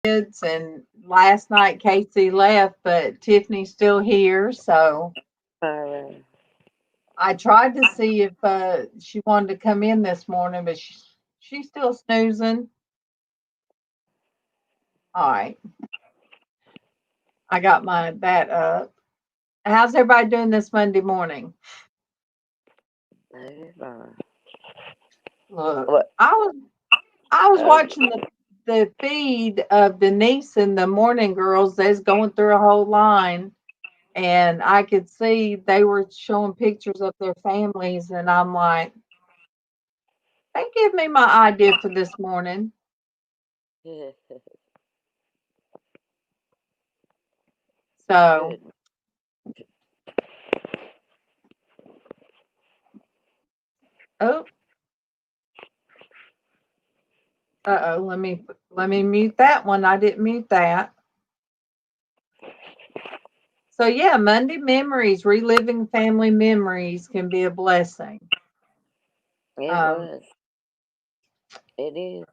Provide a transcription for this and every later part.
kids, and last night Casey left, but Tiffany's still here. So Uh, I tried to see if she wanted to come in this morning, but she's still snoozing. All right, I got my that up. How's everybody doing this Monday morning? uh, Look, what? I was Oh, watching the feed of Denise and the morning girls. They's going through a whole line, and I could see they were showing pictures of their families, and I'm like, they give me my idea for this morning. So, good. oh, oh, let me mute that one. I didn't mute that. So yeah, Monday memories, reliving family memories can be a blessing. It Um, was. It is.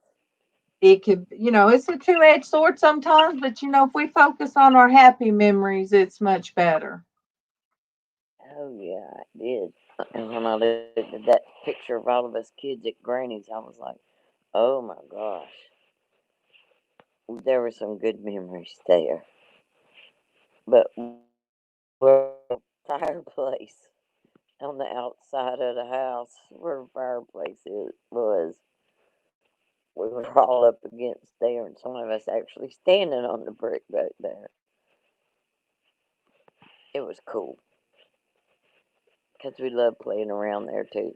it could, it's a two-edged sword sometimes, but if we focus on our happy memories, it's much better. Oh yeah, it did. And when I looked at that picture of all of us kids at Granny's, I was like, "Oh my gosh, there were some good memories there." But we're fireplace on the outside of the house where the fireplace was. We were all up against there, and some of us actually standing on the brick back there. It was cool because we loved playing around there too.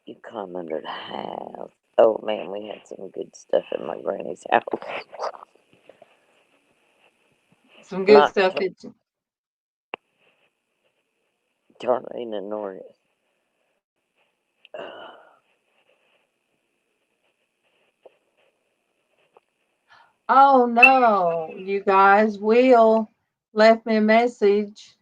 You come under the house. Oh man, we had some good stuff in my granny's house. Some good Not stuff. It's Darlene and Norris. Oh no, you guys. Will left me a message.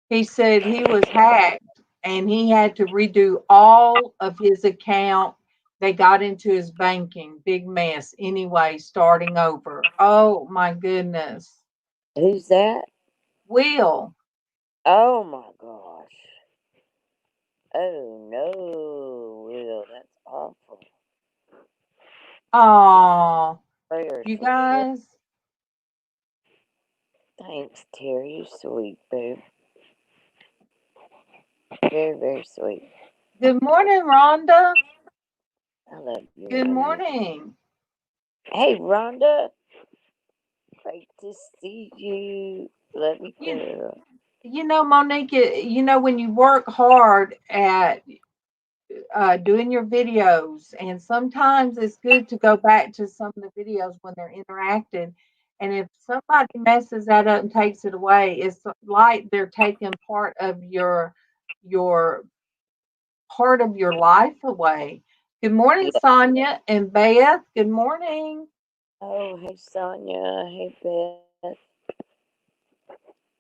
He said he was hacked and he had to redo all of his account. They got into his banking. Big mess. Anyway, starting over. Oh my goodness. Who's that? Will. Oh my gosh. Oh no, Will, that's awful. Oh, Prayers you for Terry. guys. Thanks, Terry. You're sweet, babe. Very, very sweet. Good morning, Rhonda. I love you, Good honey. morning. Hey, Rhonda. Great to see you. Love you, You, girl. Monique, when you work hard at doing your videos, and sometimes it's good to go back to some of the videos when they're interactive. And if somebody messes that up and takes it away, it's like they're taking your part of your life away. Good morning, Yeah. Sonia and Beth. Good morning. Oh, hey, Sonia. Hey, Beth.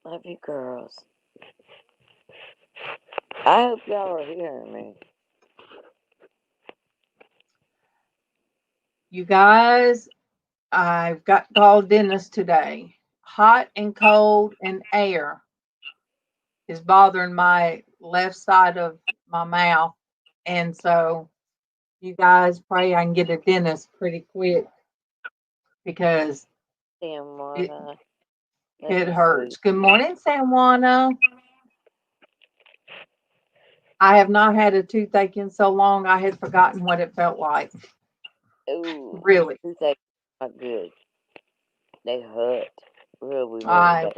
Love you, girls. I hope y'all are hearing me. You guys, I've got to call dentist today. Hot and cold and air is bothering my left side of my mouth. And so you guys pray I can get a dentist pretty quick because Damn, it, Lana. Love it you, sweet. hurts. Good morning, Sanjuana. I have not had a toothache in so long I had forgotten what it felt like. Ooh, Really. toothache not good. They hurt really, really I bad.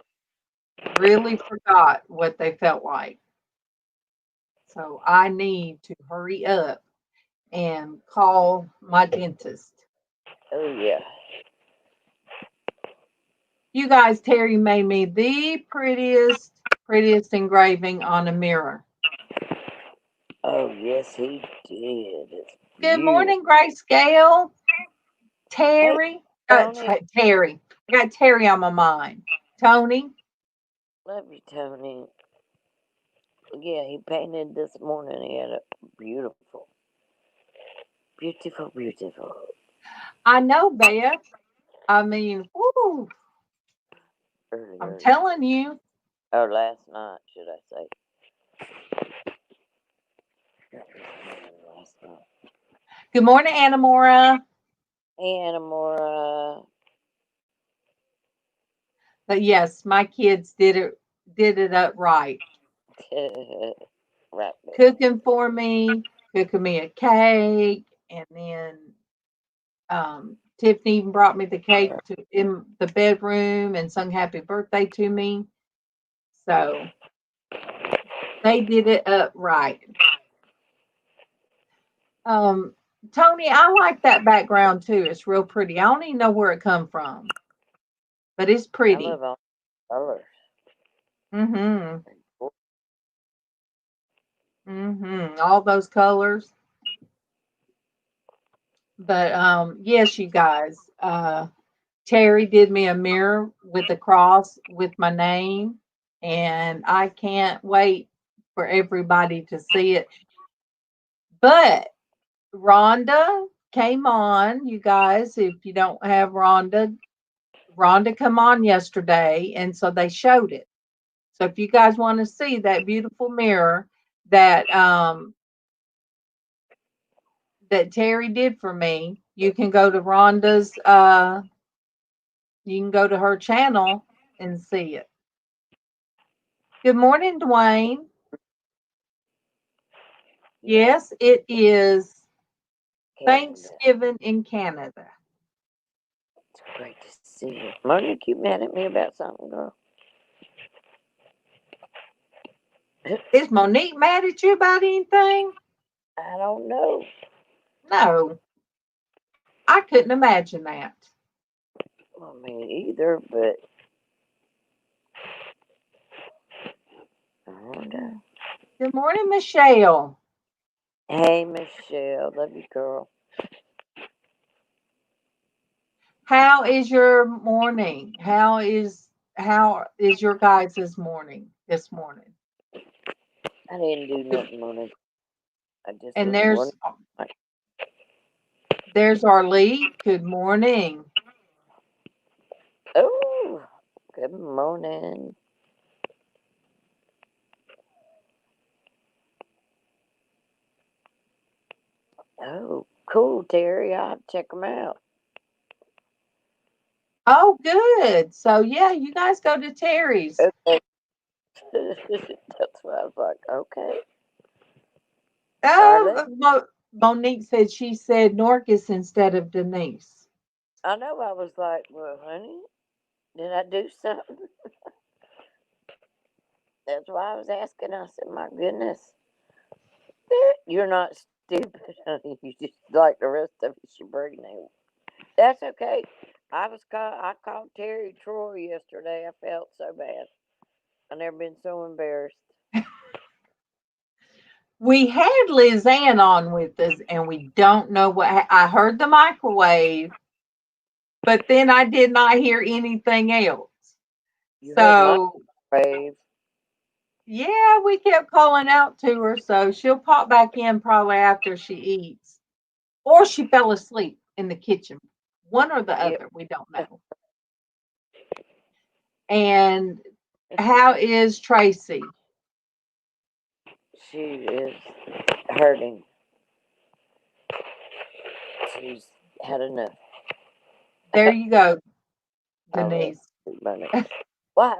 really forgot what they felt like. So I need to hurry up and call my dentist. Oh, yeah. You guys, Terry made me the prettiest engraving on a mirror. Oh, yes, he did. It's Good beautiful. morning, Grayscale. Hey, Terry. Tony. Terry. I got Terry on my mind. Tony. Love you, Tony. Yeah, he painted this morning. He had a beautiful. Beautiful, beautiful. I know, Beth. I mean, woo, I'm Earlier. telling you. Or last night, should I say. Last night. Good morning, Anamora. And more, But yes, my kids did it up right. right. Cooking for me, cooking me a cake, and then Tiffany even brought me the cake to in the bedroom and sung happy birthday to me. So they did it up right. Um, Tony, I like that background too. It's real pretty. I don't even know where it come from, but it's I pretty. love all colors. Mm-hmm. Mm-hmm. All those colors. But yes, you guys. Terry did me a mirror with a cross with my name, and I can't wait for everybody to see it. But Rhonda came on, you guys. If you don't have Rhonda come on yesterday, and so they showed it. So if you guys want to see that beautiful mirror that that Terry did for me, you can go to Rhonda's you can go to her channel and see it. Good morning, Dwayne. Yeah, Yes, it is Canada. Thanksgiving in Canada. It's great to see you. Monique, you mad at me about something, girl? Is Monique mad at you about anything? I don't know. No, I couldn't imagine that. Well, me either, but I don't know. Good morning, Michelle. Hey, Michelle. Love you, girl. How is your morning? How is your guys' morning this morning? I didn't do nothing, Monique. I just And was wondering. there's Arlie. Good morning. Oh, good morning. Oh, cool, Terry. I'll have to check them out. Oh, good. So yeah, you guys go to Terry's. Okay. That's why I was like, okay. Arlie? Monique said she said Norcus instead of Denise. I know I was like, well, honey, did I do something? That's why I was asking. I said, my goodness, you're not stupid, honey. You just like the rest of us, your brain name. That's okay. I called Terry Troy yesterday. I felt so bad. I never been so embarrassed. We had LizzAnn on with us, and we don't know I heard the microwave, but then I did not hear anything else. You heard my So wave. yeah, we kept calling out to her, so she'll pop back in probably after she eats, or she fell asleep in the kitchen. One or the Yep. other, we don't know. And how is Traci? She is hurting. She's had enough There you go, already. Denise. Well,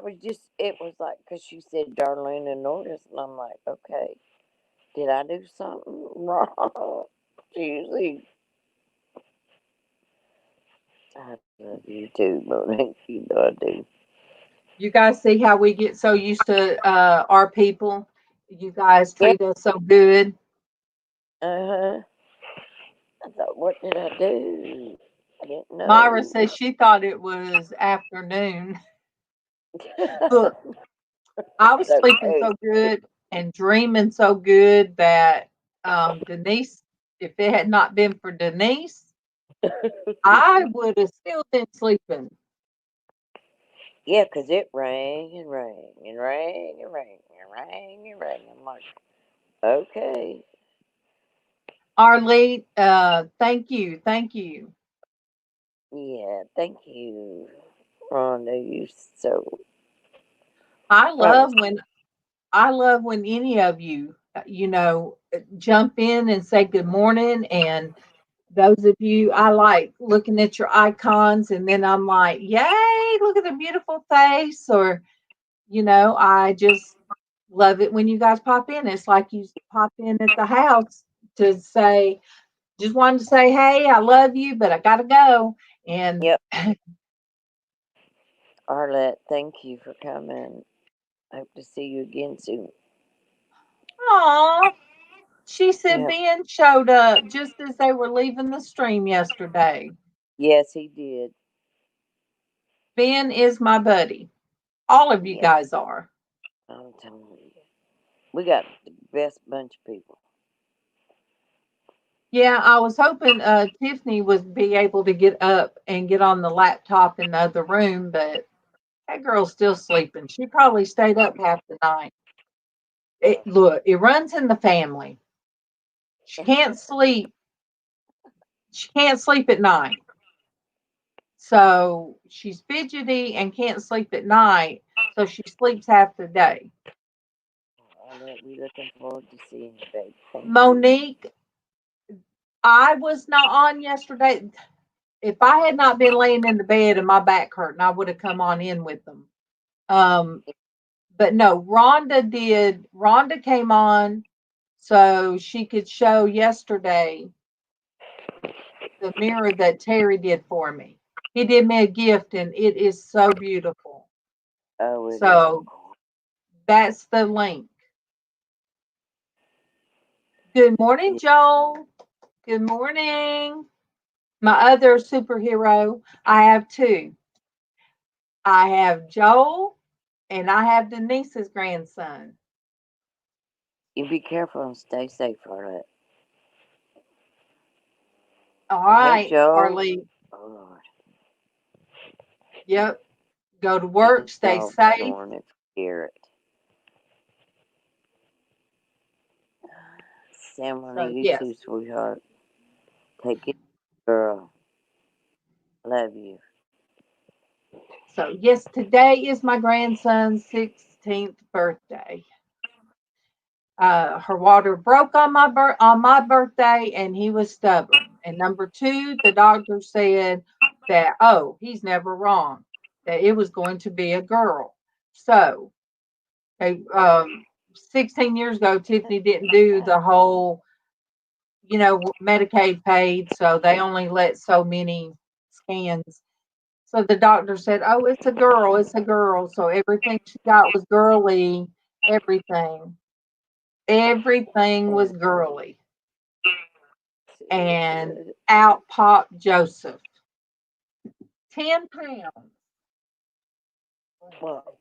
it was like, because she said Darlene and Norris, and I'm like, okay, did I do something wrong? She usually, I love you too, Monique. You know I do. You guys see how we get so used to our people? You guys Yeah. treat us so good. Uh-huh. I thought, what did I do? I didn't Myra know. says she thought it was afternoon. Look, I was It's sleeping okay. so good and dreaming so good that Denise, if it had not been for Denise, I would have still been sleeping. Yeah, 'cause it rang and rang and rang and rang and rang and rang. I'm like, okay. Arlene, thank you, thank you. Yeah, thank you, Rhonda. You so I that was love when I love when any of you, jump in and say good morning. And those of you, I like looking at your icons, and then I'm like, yay, look at the beautiful face. Or, I just love it when you guys pop in. It's like you pop in at the house to say, just wanted to say, hey, I love you, but I got to go. And, yep. Arlette, thank you for coming. I hope to see you again soon. aw, she said Yep. Ben showed up just as they were leaving the stream yesterday. Yes, he did. Ben is my buddy. All of you Yep. guys are. I'm telling you, we got the best bunch of people. Yeah, I was hoping Tiffany would be able to get up and get on the laptop in the other room, but that girl's still sleeping. She probably stayed up half the night. Look, it runs in the family. She can't sleep. She can't sleep at night. So she's fidgety and can't sleep at night. So she sleeps half the day. Arlette, we looking forward to seeing you, babe. Thank you. Monique, I was not on yesterday. If I had not been laying in the bed and my back hurting, I would have come on in with them. Um, but no, Rhonda did. Rhonda came on so she could show yesterday the mirror that Terry did for me. He did me a gift and it is so beautiful. Oh, it is. So that's the link. Good morning, Yeah. Joel. Good morning. My other superhero, I have two. I have Joel and I have Denise's grandson. You be careful and stay safe, Arlette. All Hey, right, Joe. Arlene. Oh, Lord. Yep. Go to These work, stay dogs safe. snoring and scare it. Ceremony, So, you yes. too, sweetheart. Take it, girl. Love you. So, yes, today is my grandson's 16th birthday. Her water broke on my birthday, and he was stubborn. And number two, the doctor said that he's never wrong, that it was going to be a girl. So, okay, 16 years ago, Tiffany didn't do the whole, Medicaid paid, so they only let so many scans. So the doctor said, "Oh, it's a girl, it's a girl." So everything she got was girly. Everything, everything was girly. And Good. out popped Joseph, 10 pounds. Well,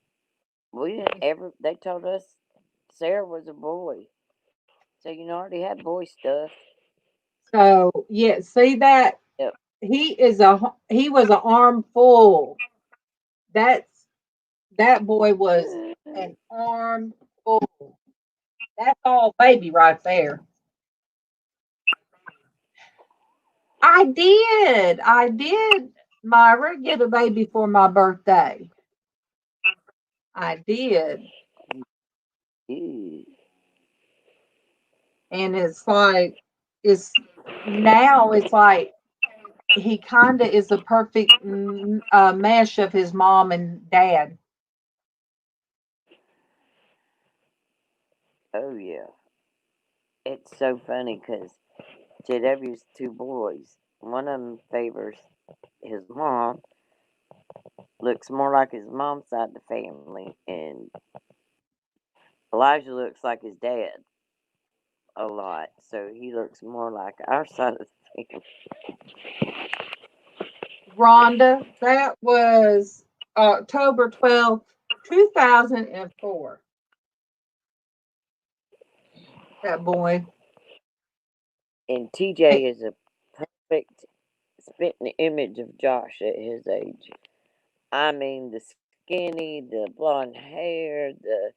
we didn't ever, they told us Sarah was a boy. So you already had boy stuff. So yeah, see that Yep. he was an armful. That's that boy was an armful. That's all baby right there. I did, Myra, get a baby for my birthday. I did. Ew. And it's it's like he kind of is a perfect mesh of his mom and dad. Oh, yeah. It's so funny because JW's two boys. One of them favors his mom, looks more like his mom's side of the family, and Elijah looks like his dad a lot. So he looks more like our side of the family. Rhonda, that was October 12th, 2004. That boy. And Eh, TJ is a perfect spitting image of Josh at his age. I mean, the skinny, the blonde hair, the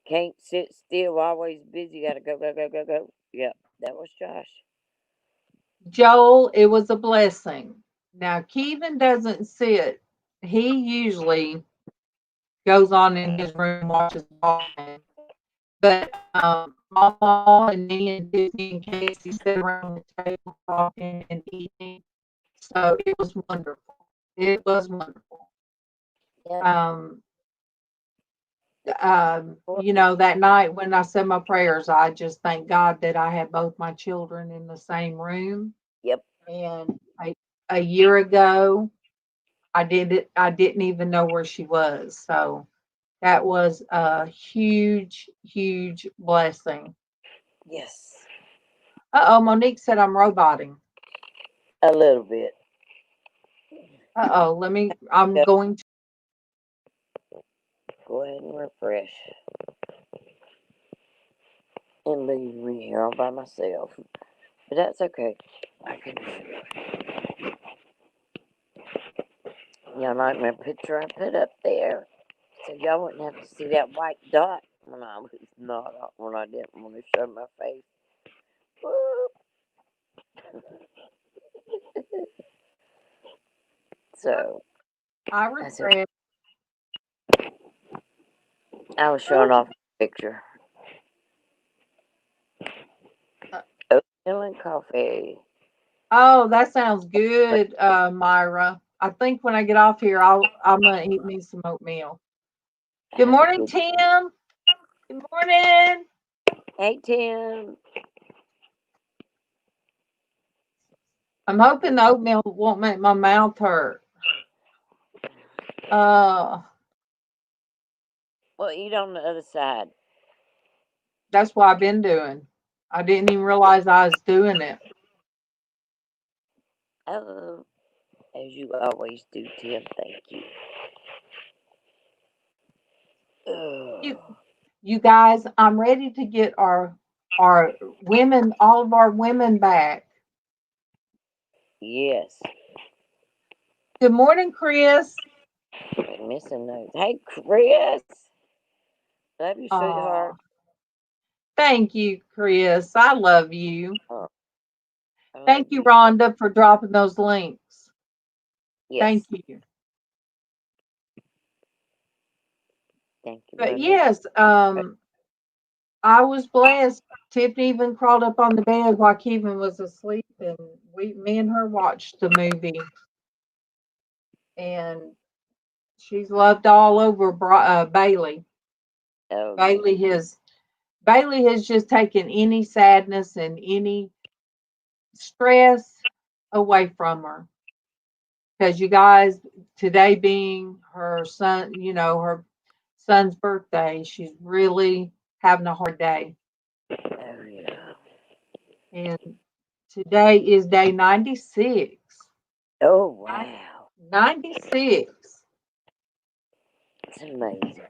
can't sit still, always busy, gotta go, go, go, go, go. Yep. That was Josh. Joel, it was a blessing. Now, Kevin doesn't sit. He usually goes on in his room and watches the ball game. But MawMaw and me and Tiffany and Casey sit around the table talking and eating. So it was wonderful. It was wonderful. Yep. Um, that night when I said my prayers, I just thank God that I had both my children in the same room. Yep. And a year ago, I didn't even know where she was. So that was a huge, huge blessing. Yes. Uh-oh, Monique said I'm roboting. A little bit. Uh-oh, I'm Go, going to. go ahead and refresh and leave me here all by myself. But that's okay. I can do it. Y'all like my picture I put up there? So y'all wouldn't have to see that white dot when I was not when I didn't want to show my face. Whoop. So I I said refresh. I was showing off my picture. Uh, Oatmeal and coffee. Oh, that sounds good, Myra. I think when I get off here, I'm gonna eat me some oatmeal. Good Have a morning, good. Tim. Good morning. Hey Tim. I'm hoping the oatmeal won't make my mouth hurt. Uh, Well, eat on the other side. that's what I've been doing. I didn't even realize I was doing it. Oh, as you always do, Tim. Thank you. You, Oh, you guys, I'm ready to get our women, all of our women back. yes. Good morning, Chris. I'm missing those. Hey, Chris. Love you, sweetheart. Oh, thank you, Chris. I love you. Oh, I love Thank you, you too. Rhonda, for dropping those links. Thank Yes. you. Thank you, But Monique. yes, I was blessed. Tiffany even crawled up on the bed while Kevin was asleep, and me and her watched the movie. And she's loved all over Bailey. Oh, yeah. Bailey has Bailey has just taken any sadness and any stress away from her. Because you guys, today being her son, her son's birthday, she's really having a hard day. Oh, yeah. And today is day 96. Oh, wow. 96. It's amazing.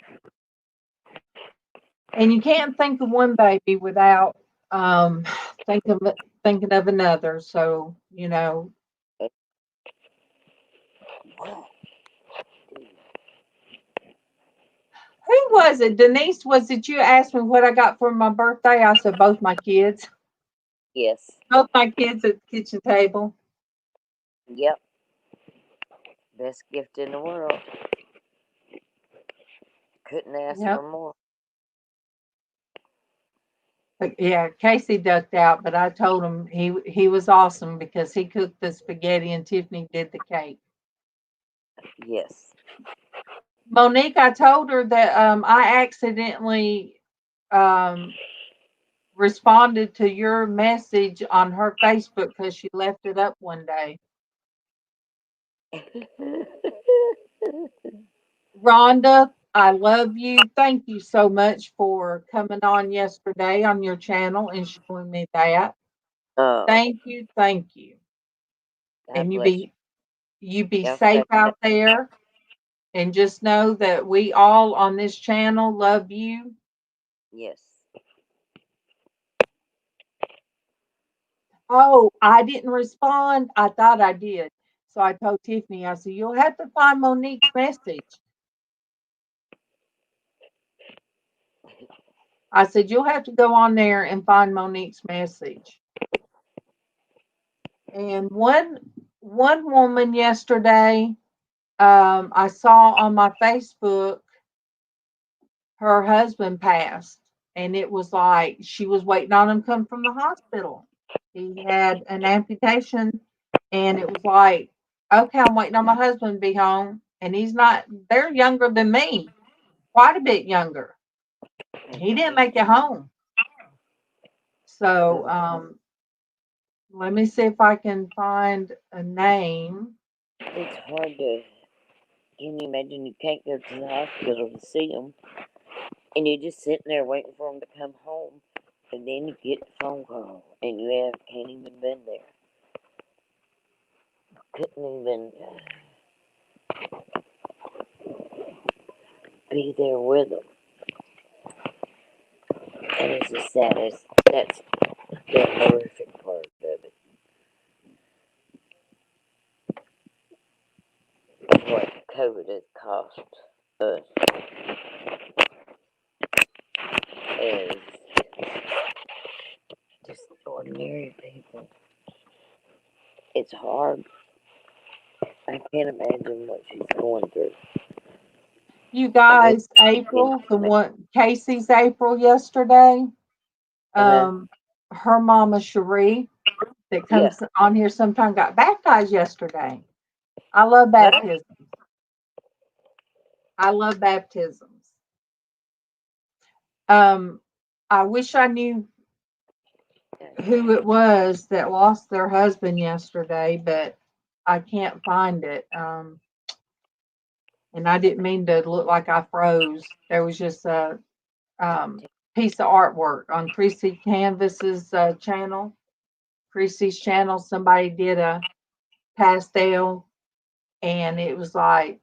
And you can't think of one baby without um think of thinking of another. So, What? who was it? Denise, was it you asked me what I got for my birthday? I said both my kids. Yes. Both my kids at the kitchen table. Yep. Best gift in the world. Couldn't ask for Yep. more. But yeah, Casey ducked out, but I told him he was awesome because he cooked the spaghetti and Tiffany did the cake. Yes. Monique, I told her that I accidentally um, responded to your message on her Facebook because she left it up one day. Rhonda, I love you. Thank you so much for coming on yesterday on your channel and showing me that. Oh, Thank you, thank you. God And bless you. you be Y'all safe stay out safe. there. And just know that we all on this channel love you. Yes. Oh, I didn't respond. I thought I did. So I told Tiffany, I said, you'll have to find Monique's message. I said, you'll have to go on there and find Monique's message. And one woman yesterday, I saw on my Facebook, her husband passed, and it was like she was waiting on him to come from the hospital. He had an amputation, and it was like, okay, I'm waiting on my husband to be home, and he's not. They're younger than me, quite a bit younger. And he didn't make it home. So let me see if I can find a name. It's hard to. Can you imagine you can't go to the hospital to see them, and you're just sitting there waiting for them to come home, and then you get a phone call, and can't even been there. Couldn't even be there with them. And it's the saddest. That's the horrific part of it. What COVID has cost us as just ordinary people. It's hard. I can't imagine what she's going through. You I mean, guys, April, the one Casey's April yesterday. uh-huh. Um, her mama Cherie that Yeah. comes on here sometime got baptized yesterday. I love Huh? baptisms. I love baptisms. Um, I wish I knew who it was that lost their husband yesterday, but I can't find it. And I didn't mean to look like I froze. There was just a piece of artwork on Chrissy Canvas's channel. Chrissy's channel, somebody did a pastel, and it was like,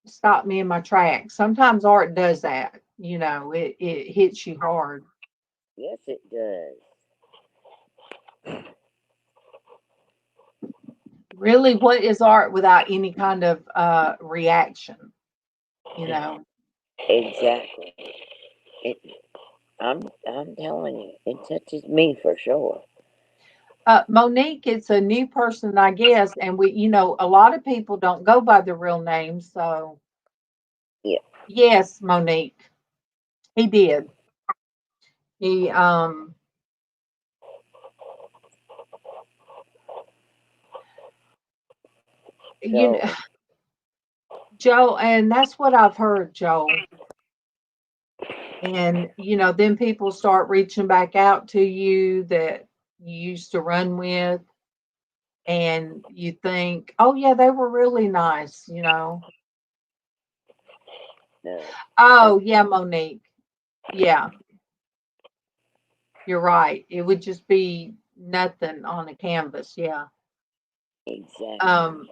stopped me in my tracks. Sometimes art does that, it hits you hard. Yes, it does. Really, what is art without any kind of reaction? You know, Exactly. It. I'm telling you, it touches me for sure. Monique, it's a new person, I guess, and a lot of people don't go by their real names. So, Yeah. yes, Monique, he did. He, you know, So Joe, and that's what I've heard, Joe. And, then people start reaching back out to you that you used to run with, and you think, oh, yeah, they were really nice. no, I, Oh, yeah, Monique. Yeah, you're right. It would just be nothing on a canvas. Yeah. exactly. Um,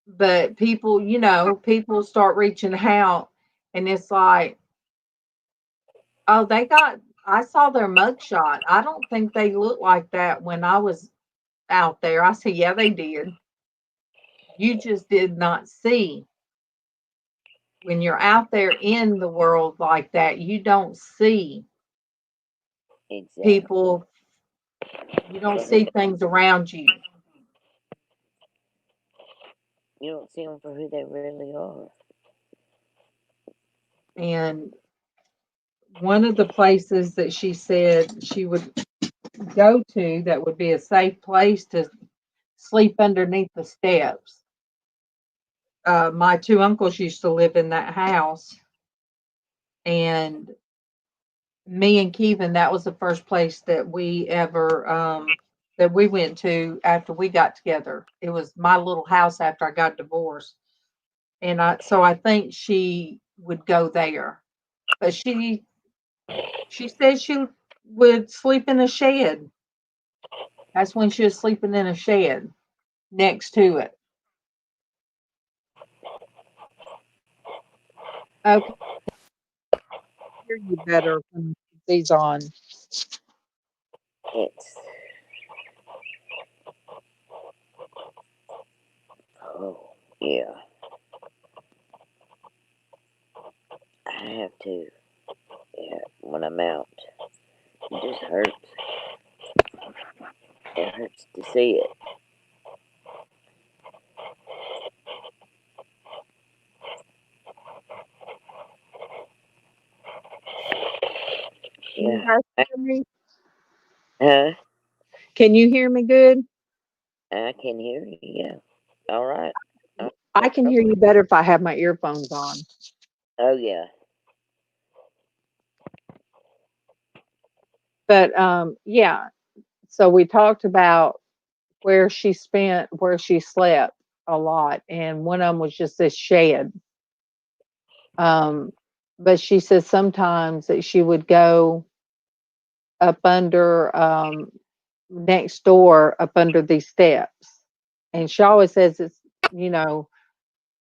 but people start reaching out, and it's like, oh, I saw their mugshot. I don't think they looked like that when I was out there. I said, yeah, they did. You just did not see. When you're out there in the world like that, you don't see Exactly. people, you don't For who see things around you. you don't see them for who they really are. And one of the places that she said she would go to that would be a safe place to sleep underneath the steps. My two uncles used to live in that house, and me and Kevin, that was the first place that we went to after we got together. It was my little house after I got divorced, and I think she would go there, but she said she would sleep in a shed. That's when she was sleeping in a shed next to it. Okay, hear you better when these on. It's Oh, yeah. I have to. Yeah, when I'm out, it just hurts. It hurts to see it. Can you Yeah. guys hear me? Huh? Can you hear me good? I can hear you. Yeah. All right. I No can hear problem. you better if I have my earphones on. Oh, yeah. But yeah, so we talked about where she slept a lot, and one of them was just this shed. Um, but she said sometimes that she would go up under next door up under these steps, and she always says it's you know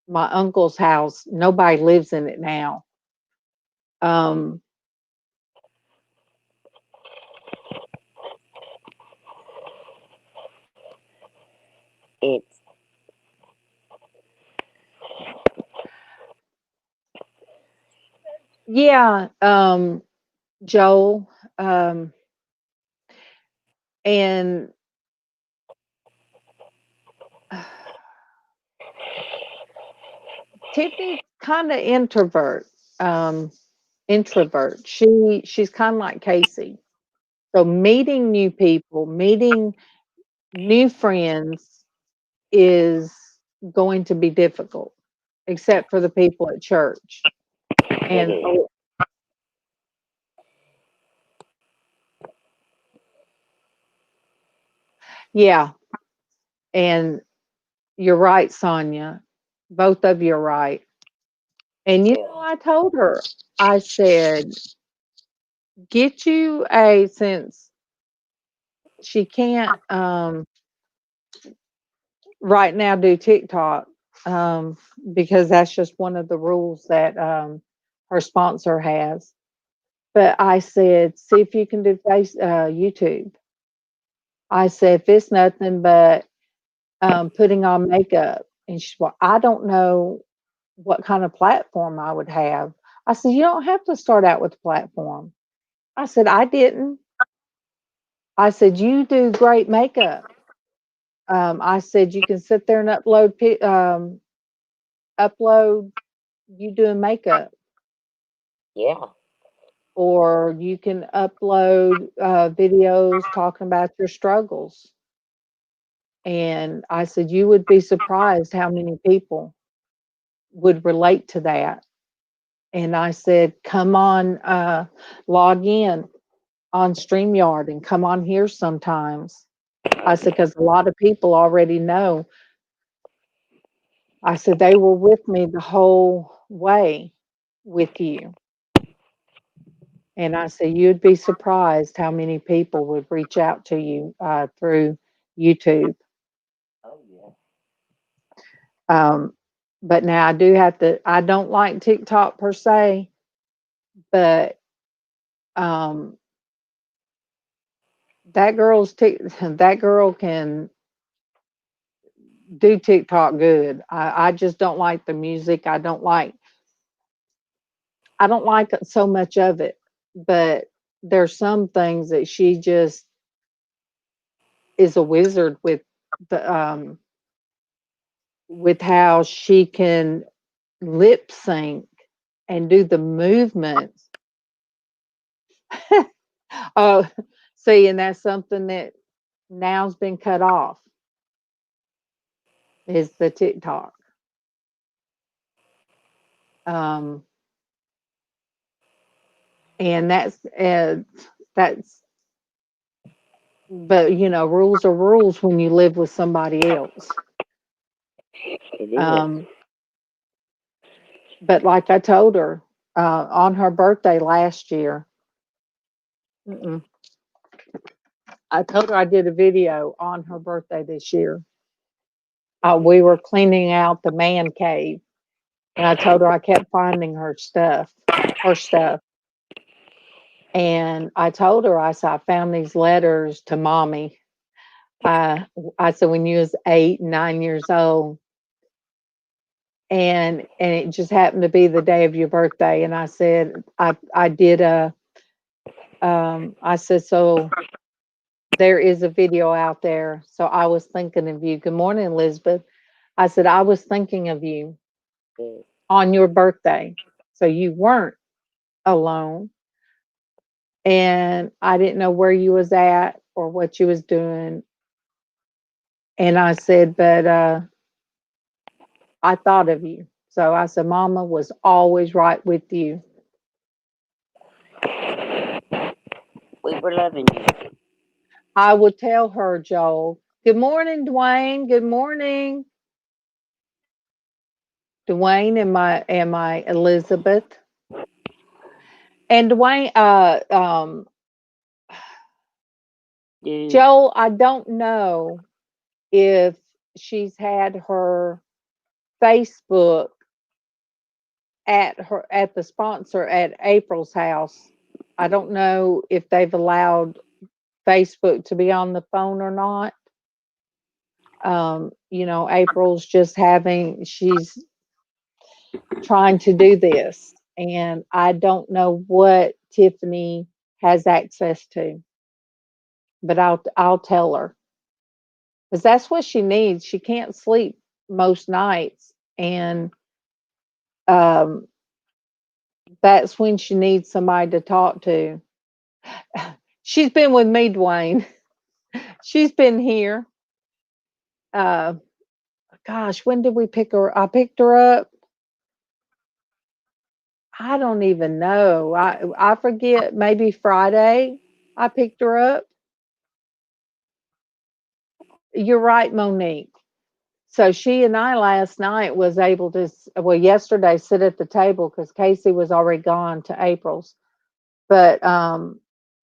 my uncle's house. Nobody lives in it now. Um, It's, yeah, Joel, and Tiffany's kind of um, introvert. She's kind of like Casey. So meeting new people, meeting new friends is going to be difficult, except for the people at church. it And is. oh, yeah, and you're right, Sonia. Both of you are right. And Yeah. I told her, I said, get you a since she can't right now do TikTok um, because that's just one of the rules that her sponsor has. But I said, see if you can do YouTube. I said, if it's nothing but putting on makeup. And she, well, I don't know what kind of platform I would have. I said, you don't have to start out with a platform. I said, I didn't. I said, you do great makeup. I said, you can sit there and upload you doing makeup, Yeah. or you can upload videos talking about your struggles. And I said, you would be surprised how many people would relate to that. And I said, come on, log in on StreamYard and come on here sometimes. I said, because a lot of people already know. I said, they were with me the whole way with you. And I said, you'd be surprised how many people would reach out to you through YouTube. Oh, yeah. Um, but now I do have to, I don't like TikTok per se, but um, that girl can do TikTok good. I just don't like the music. I don't like so much of it, but there's some things that she just is a wizard the with how she can lip sync and do the movements. Oh, see, and that's something that now's been cut off is the TikTok. Um, and that's but rules are rules when you live with somebody else. It is. Um, but like I told her on her birthday last year, mm-mm, I told her I did a video on her birthday this year. We were cleaning out the man cave, and I told her I kept finding her stuff. And I told her, I said, I found these letters to mommy. I said, when you was 8, 9 years old. and it just happened to be the day of your birthday. And I said, I did a, I said, so there is a video out there. So I was thinking of you. Good morning, Elizabeth. I said, I was thinking of you Yes. on your birthday. So you weren't alone. And I didn't know where you was at or what you was doing. And I said, but I thought of you. So I said, Mama was always right with you. We were loving you. I would tell her, Joel. Good morning, Dwayne. Good morning, Dwayne and my Elizabeth. And Dwayne, Yeah. Joel, I don't know if she's had her Facebook at the sponsor at April's house. I don't know if they've allowed Facebook to be on the phone or not. April's just she's trying to do this, and I don't know what Tiffany has access to, but I'll tell her because that's what she needs. She can't sleep most nights, and um, that's when she needs somebody to talk to. She's been with me, Dwayne. She's been here. Uh, Gosh, when did we pick her? I picked her up. I don't even know. I forget. Maybe Friday. I picked her up. You're right, Monique. So she and I last night was able to, well, yesterday sit at the table because Casey was already gone to April's, but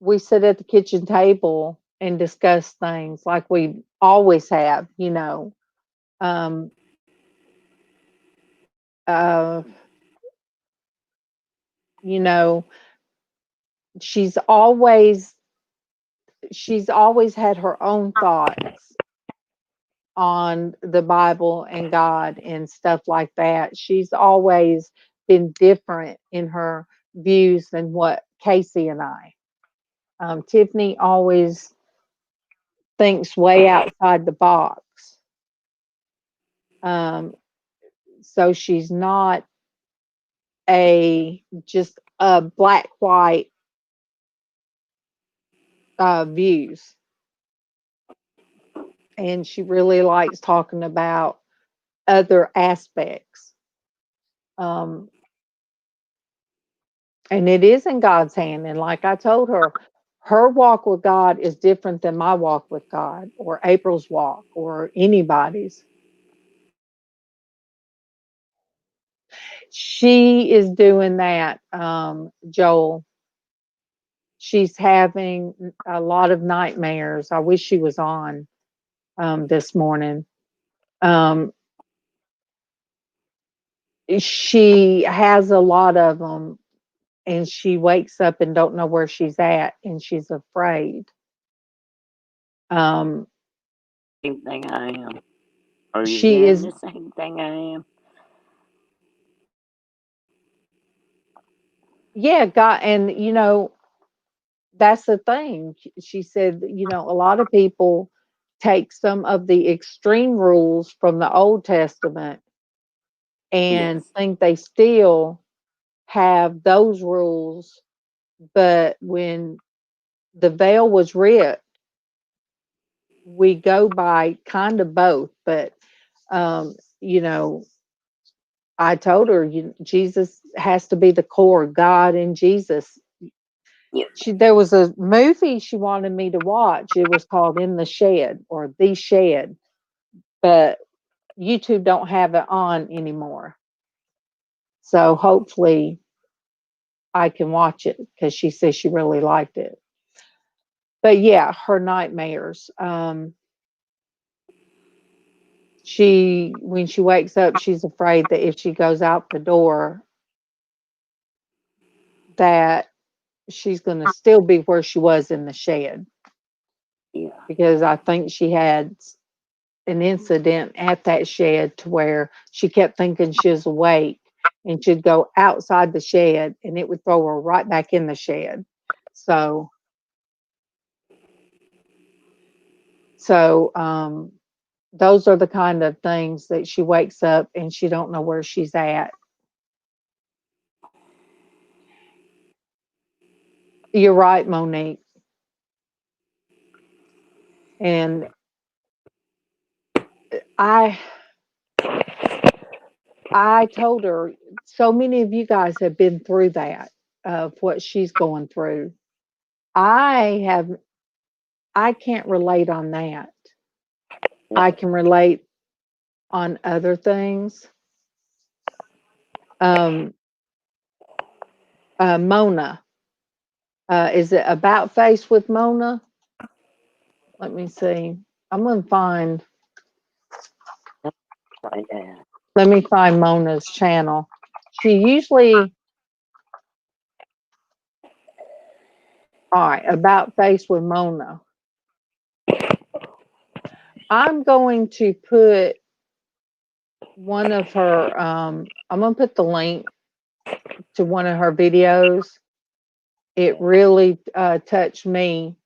we sit at the kitchen table and discuss things like we always have. Um, uh, you know, she's always she's always had her own thoughts on the Bible and God and stuff like that. She's always been different in her views than what Casey and I. Tiffany always thinks way outside the box. Um, so she's not a just a black white views, and she really likes talking about other aspects. Um, And it is in God's hand. And like I told her, her walk with God is different than my walk with God or April's walk or anybody's. She is doing that, Joel. She's having a lot of nightmares. I wish she was on this morning. Um, she has a lot of them, and she wakes up and don't know where she's at, and she's afraid. Um, Same thing I am. Are you she hearing is, the same thing I am? yeah, God, and that's the thing. She said, a lot of people take some of the extreme rules from the Old Testament and Yes. think they still have those rules. But when the veil was ripped, we go by kind of both. But, um, you know, I told her, Jesus has to be the core, God and Jesus. Yeah. There was a movie she wanted me to watch. It was called In the Shed or The Shed, but YouTube don't have it on anymore. So hopefully I can watch it because she says she really liked it. But yeah, her nightmares. She when she wakes up, she's afraid that if she goes out the door, that she's going to still be where she was in the shed Yeah. because I think she had. an incident at that shed to where she kept thinking she was awake and she'd go outside the shed and it would throw her right back in the shed. So, so those are the kind of things that she wakes up and she don't know where she's at. You're right, Monique. And I I told her so many of you guys have been through that of what she's going through. I have I can't relate on that. I No. can relate on other things. Um, Mona, is it about face with Mona? Let me see. I'm gonna find. Right now. Let me find Mona's channel. She usually, all right, about face with Mona. I'm going to put one of her. I'm gonna put the link to one of her videos. It really touched me,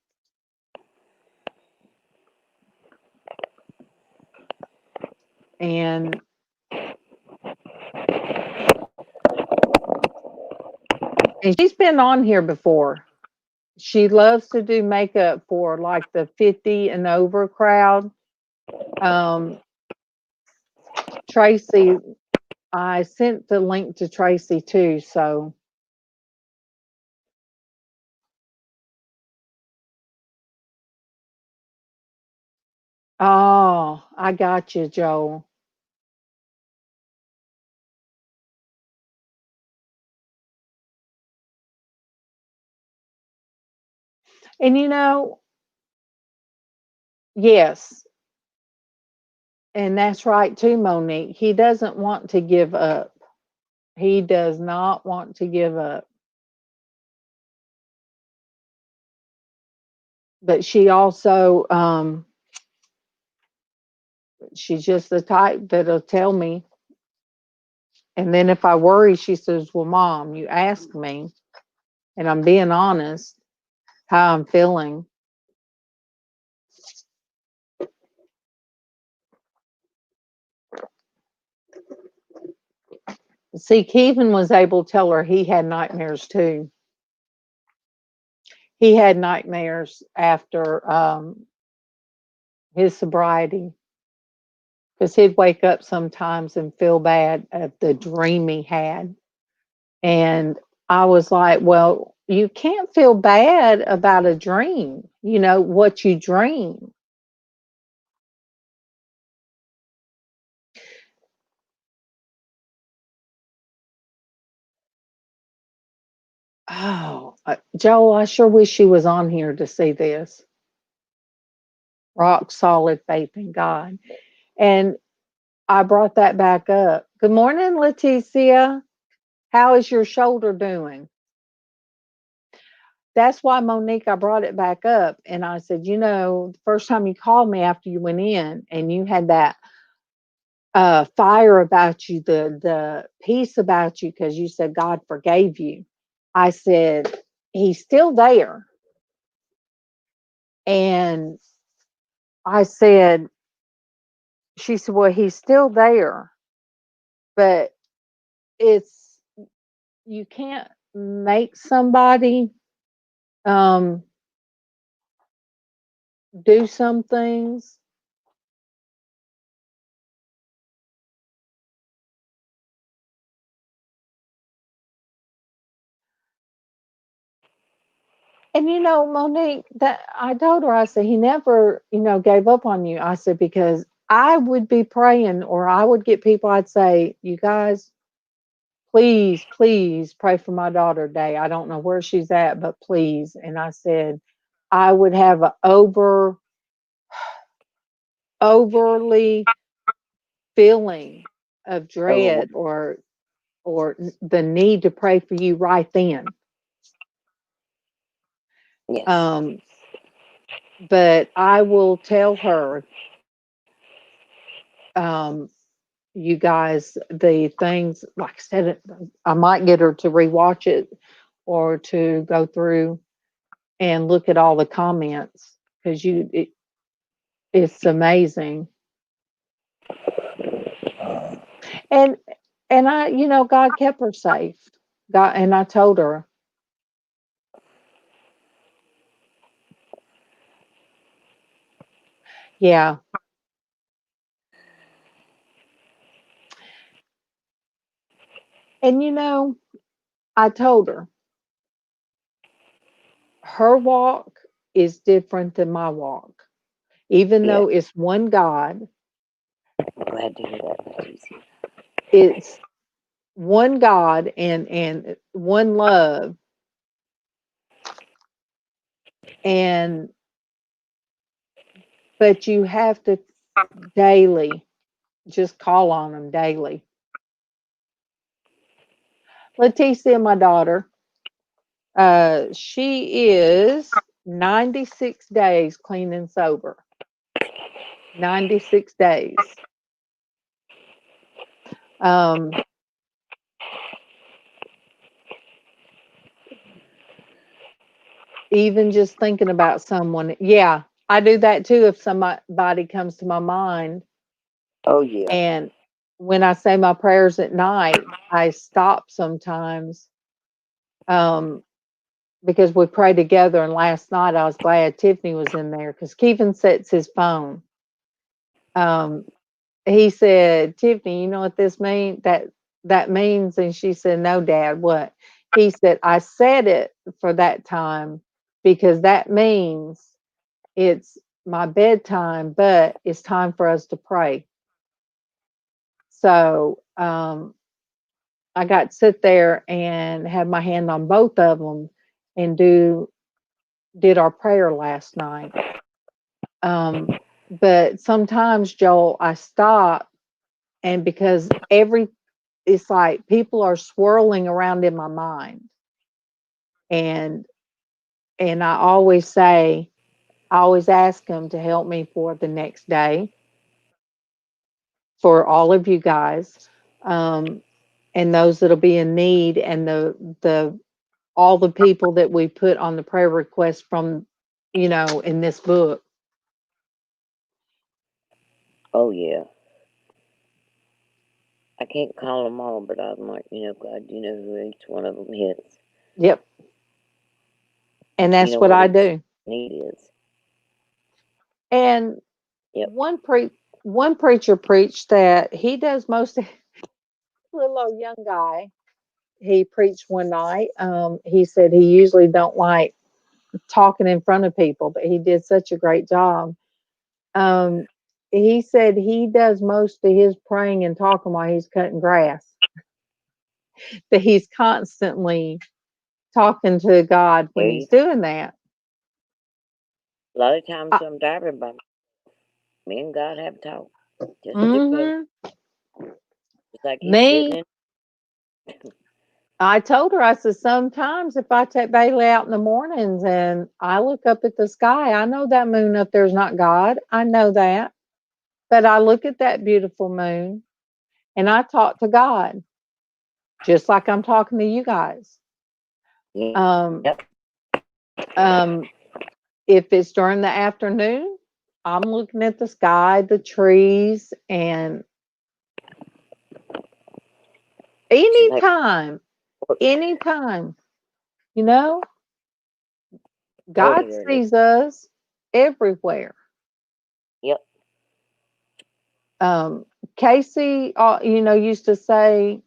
and she's been on here before. She loves to do makeup for like the 50 and over crowd. Um, Traci, I sent the link to Traci too. So, oh, I got you, Joel. And yes, and that's right too, Monique. He doesn't want to give up. He does not want to give up. But she also, she's just the type that'll tell me. And then if I worry, she says, "Well, Mom, you asked me, and I'm being honest how I'm feeling." See, Kevin was able to tell her he had nightmares too. He had nightmares after his sobriety because he'd wake up sometimes and feel bad at the dream he had. And I was like, well, you can't feel bad about a dream, what you dream. Oh, Joel, I sure wish she was on here to see this. Rock solid faith in God. And I brought that back up. Good morning, Leticia. How is your shoulder doing? That's why, Monique, I brought it back up. And I said, the first time you called me after you went in and you had that fire about you, the peace about you, because you said God forgave you. I said, He's still there. And I said, she said, well, He's still there, but it's, you can't make somebody um, do some things. And Monique, that I told her, I said, He never, gave up on you. I said, because I would be praying, or I would get people, I'd say, you guys, please, please pray for my daughter today. I don't know where she's at, but please. And I said, I would have an overly feeling of Oh, dread or the need to pray for you right then. yes. Um, but I will tell her um, you guys, the things, like I said, I might get her to rewatch it or to go through and look at all the comments because it's amazing. And I, God kept her safe. God, and I told her, yeah. And I told her walk is different than my walk. Even Yeah. though it's one God, Glad to hear that, Traci. it's one God and one love, and but you have to daily just call on them daily. Leticia, my daughter, she is 96 days clean and sober. 96 days. Um, Even just thinking about someone, yeah, I do that too. If somebody comes to my mind, Oh, yeah. and when I say my prayers at night, I stop sometimes, um, because we pray together. And last night I was glad Tiffany was in there because Kevin sets his phone. Um, he said, "Tiffany, you know what this means? That means?" And she said, "No, Dad, what?" He said, "I said it for that time because that means it's my bedtime, but it's time for us to pray." So I got to sit there and have my hand on both of them and did our prayer last night. Um, but sometimes, Joel, I stop, and because it's like people are swirling around in my mind, and I always say, I always ask them to help me for the next day for all of you guys, um, and those that'll be in need, and the all the people that we put on the prayer request from, in this book. Oh, yeah. I can't call them all, but I'm like, God, you know who each one of them is. Yep, and You that's know what what I each do. need is. And Yep. one preacher preached that he does most of little old young guy. He preached one night. He said he usually don't like talking in front of people, but he did such a great job. Um, he said he does most of his praying and talking while he's cutting grass. That he's constantly talking to God when There he's you doing that. A lot of times Uh, I'm driving by me and God have talked. Just two of us. mm-hmm. It's like he's sitting Me, in. I told her, I said, sometimes if I take Bailey out in the mornings and I look up at the sky, I know that moon up there's not God. I know that. But I look at that beautiful moon and I talk to God, just like I'm talking to you guys. Yep. Um, um, if it's during the afternoon, I'm looking at the sky, the trees, and She's like, anytime, anytime, you know, God earlier. sees us everywhere. Yep. Um, Casey, used to say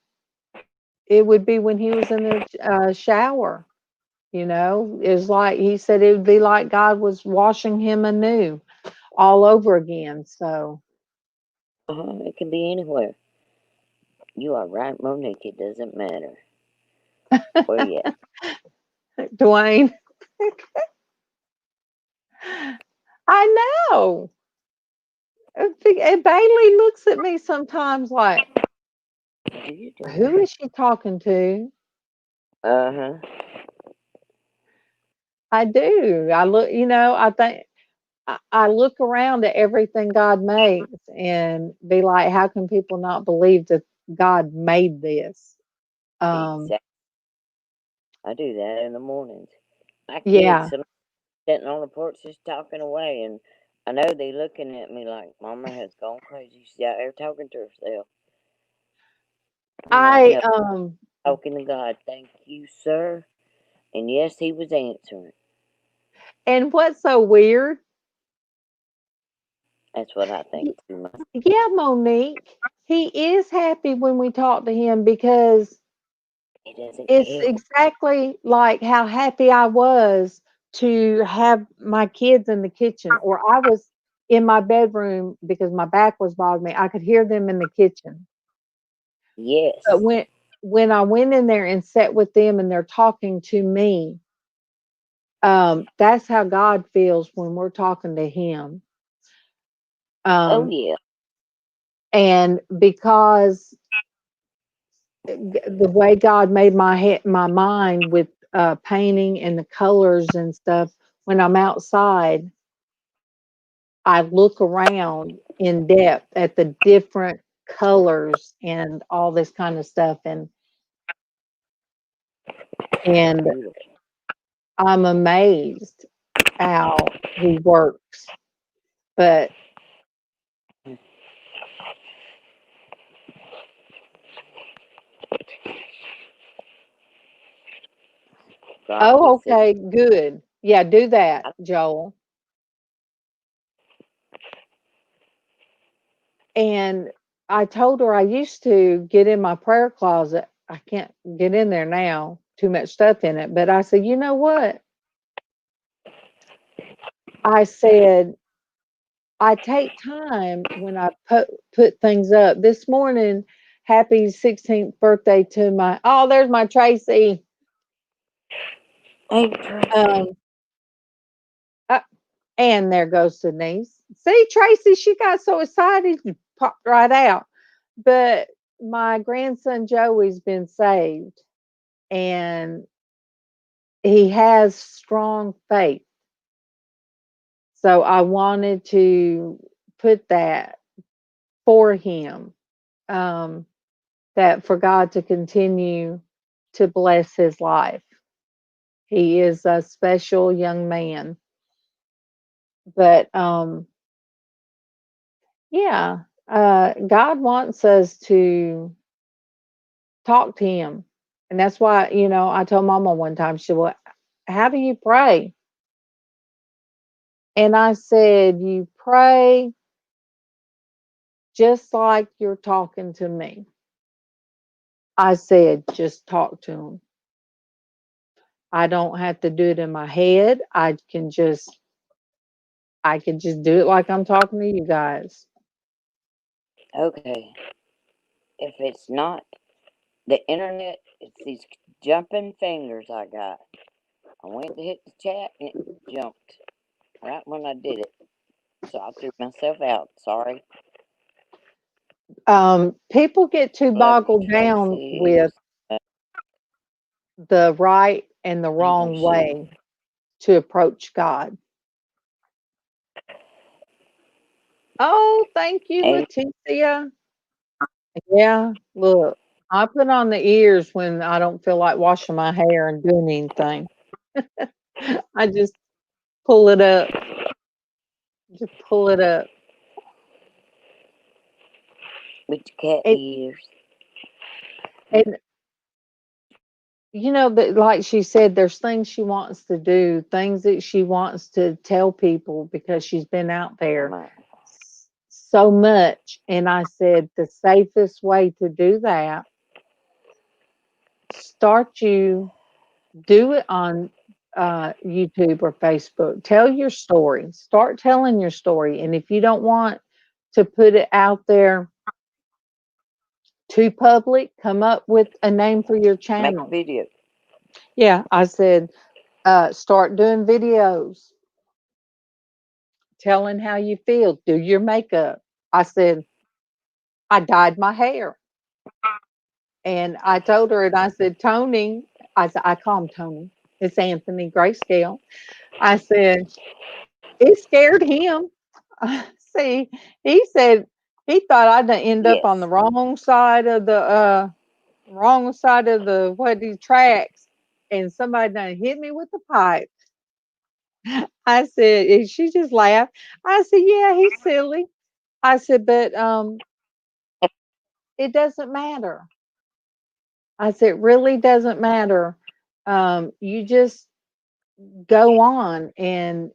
it would be when he was in the shower. It's like he said it would be like God was washing him anew all over again. So, It can be anywhere. You are right, Monique. It doesn't matter where you at. Dwayne, I know. And Bailey looks at me sometimes like, What are you who doing? is she talking to? Uh huh. I do. I look, I think. I look around at everything God makes and be like, how can people not believe that God made this? Um, Exactly. I do that in the mornings. My kids yeah, sitting on the porch just talking away, and I know they looking at me like Mama has gone crazy. She's out there talking to herself. I'm like, I no, talking to God. Thank you, sir. And yes, he was answering. and what's so weird? That's what I think too much. Yeah, Monique, he is happy when we talk to him because He doesn't it's care. exactly like how happy I was to have my kids in the kitchen, or I was in my bedroom because my back was bothering me. I could hear them in the kitchen. But Yes. when I went in there and sat with them and they're talking to me, that's how God feels when we're talking to Him. Oh, Um, yeah. and because the way God made my head, my mind with painting and the colors and stuff, when I'm outside, I look around in depth at the different colors and all this kind of stuff, and Beautiful. I'm amazed how He works. But God oh, gets it. okay, good. Yeah, do that, Joel. And I told her I used to get in my prayer closet. I can't get in there now, too much stuff in it. But I said, you know what? I said, I take time when I put things up. This morning, happy 16th birthday to my, oh, there's my Traci. Hey, Tracy. Um, uh, and there goes Denise. See, Tracy, she got so excited, she popped right out. But my grandson Joey's been saved, and he has strong faith. So I wanted to put that for him, um, that for God to continue to bless his life. He is a special young man. But yeah, God wants us to talk to him. And that's why, I told Mama one time, she said, well, how do you pray? And I said, you pray just like you're talking to me. I said, just talk to him. I don't have to do it in my head. I can just do it like I'm talking to you guys. Okay. If it's not the internet, it's these jumping fingers I got. I went to hit the chat and it jumped right when I did it. So I threw myself out. Sorry. People get too Love you, boggled down Tracy. with the right and the I know wrong she. way to approach God. Oh, thank you, Amen. Leticia. Yeah, look, I put on the ears when I don't feel like washing my hair and doing anything. I just pull it up. Just pull it up. With your cat And, ears. and that, like she said, there's things she wants to do, things that she wants to tell people because she's been out there My, so much. And I said the safest way to do that, start you do it on YouTube or Facebook. Tell your story. Start telling your story. And if you don't want to put it out there too public, come up with a name for your make a channel. video. Yeah, I said, start doing videos telling how you feel. Do your makeup. I said, I dyed my hair. And I told her, and I said, Tony, I call him Tony. It's Anthony Grayscale. I said, it scared him. See, he said he thought I'd end up on Yes. the wrong side of the what these tracks, and somebody done hit me with the pipe. I said, and she just laughed. I said, yeah, he's silly. I said, but it doesn't matter. I said, it really doesn't matter. You just go on and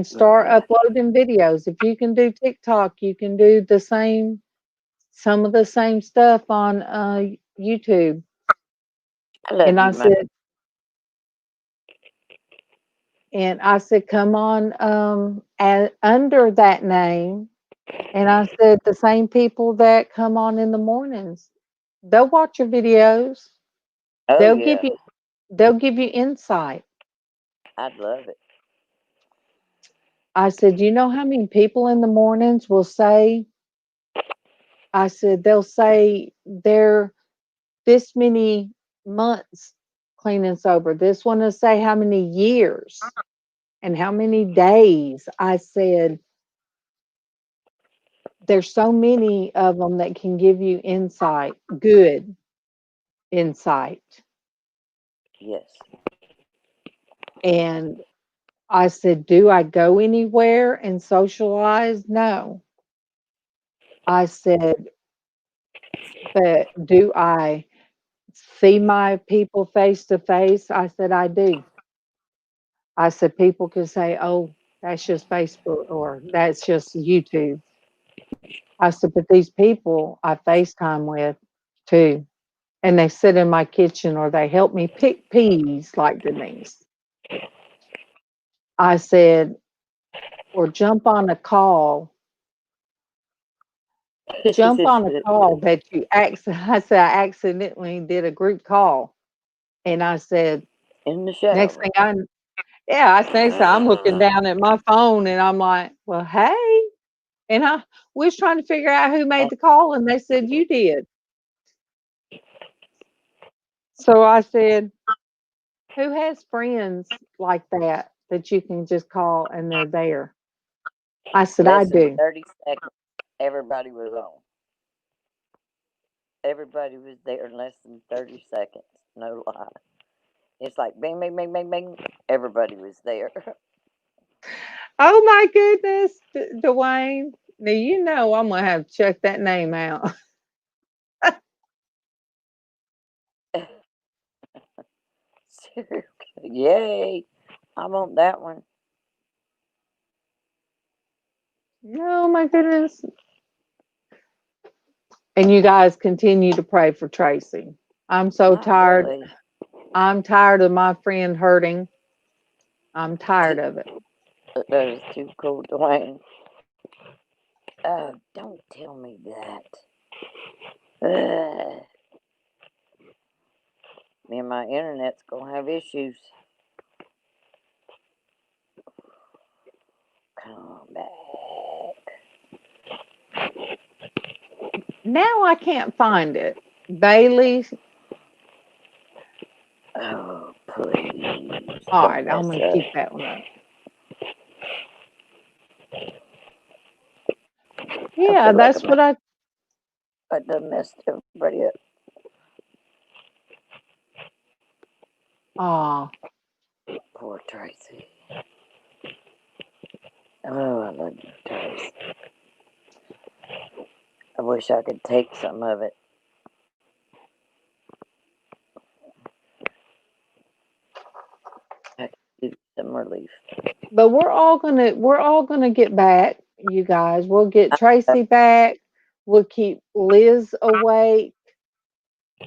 start Yeah. uploading videos. If you can do TikTok, you can do some of the same stuff on YouTube. I love And I you, my. said, come on, under that name. And I said, the same people that come on in the mornings, they'll watch your videos. Oh They'll give yeah. you, they'll give you insight. I'd love it. I said, you know how many people in the mornings will say, I said, they'll say they're this many months clean and sober. This one will say how many years and how many days. I said, there's so many of them that can give you insight, good insight. Yes. And I said, do I go anywhere and socialize? No. I said, but do I see my people face to face? I said, I do. I said, people could say, oh, that's just Facebook or that's just YouTube. I said, but these people I FaceTime with too. And they sit in my kitchen or they help me pick peas like Denise. I said, or jump on a call that I said, I accidentally did a group call. And I said, In the next shower. thing I, yeah, I think so. I'm looking down at my phone and I'm like, well, hey. And I was trying to figure out who made And the call. And they said, you did. So I said, who has friends like that you can just call and they're there? I said, I less than do. 30 seconds, everybody was on. Everybody was there in less than 30 seconds. No lie. It's like bing, bing, bing, bing, bing. Everybody was there. Oh my goodness, Dwayne. Now you know I'm gonna have to check that name out. Yay. I want that one. Oh my goodness. And you guys continue to pray for Tracy. I'm so Not tired. really. I'm tired of my friend hurting. I'm tired of it. That is too cool, Dwayne. Don't tell me that. Ugh. Me and my internet's gonna have issues. Come back. Now I can't find it. Bailey. Oh, please. All Don't right, I'm mess gonna up. keep that one up. I Yeah, feel like that's what I. I done messed everybody up. Oh, Poor Tracy. Oh, I love you, Tracy. I wish I could take some of it. I could give you some relief. but we're all gonna get back, you guys. We'll get Uh, Tracy back. We'll keep Liz awake.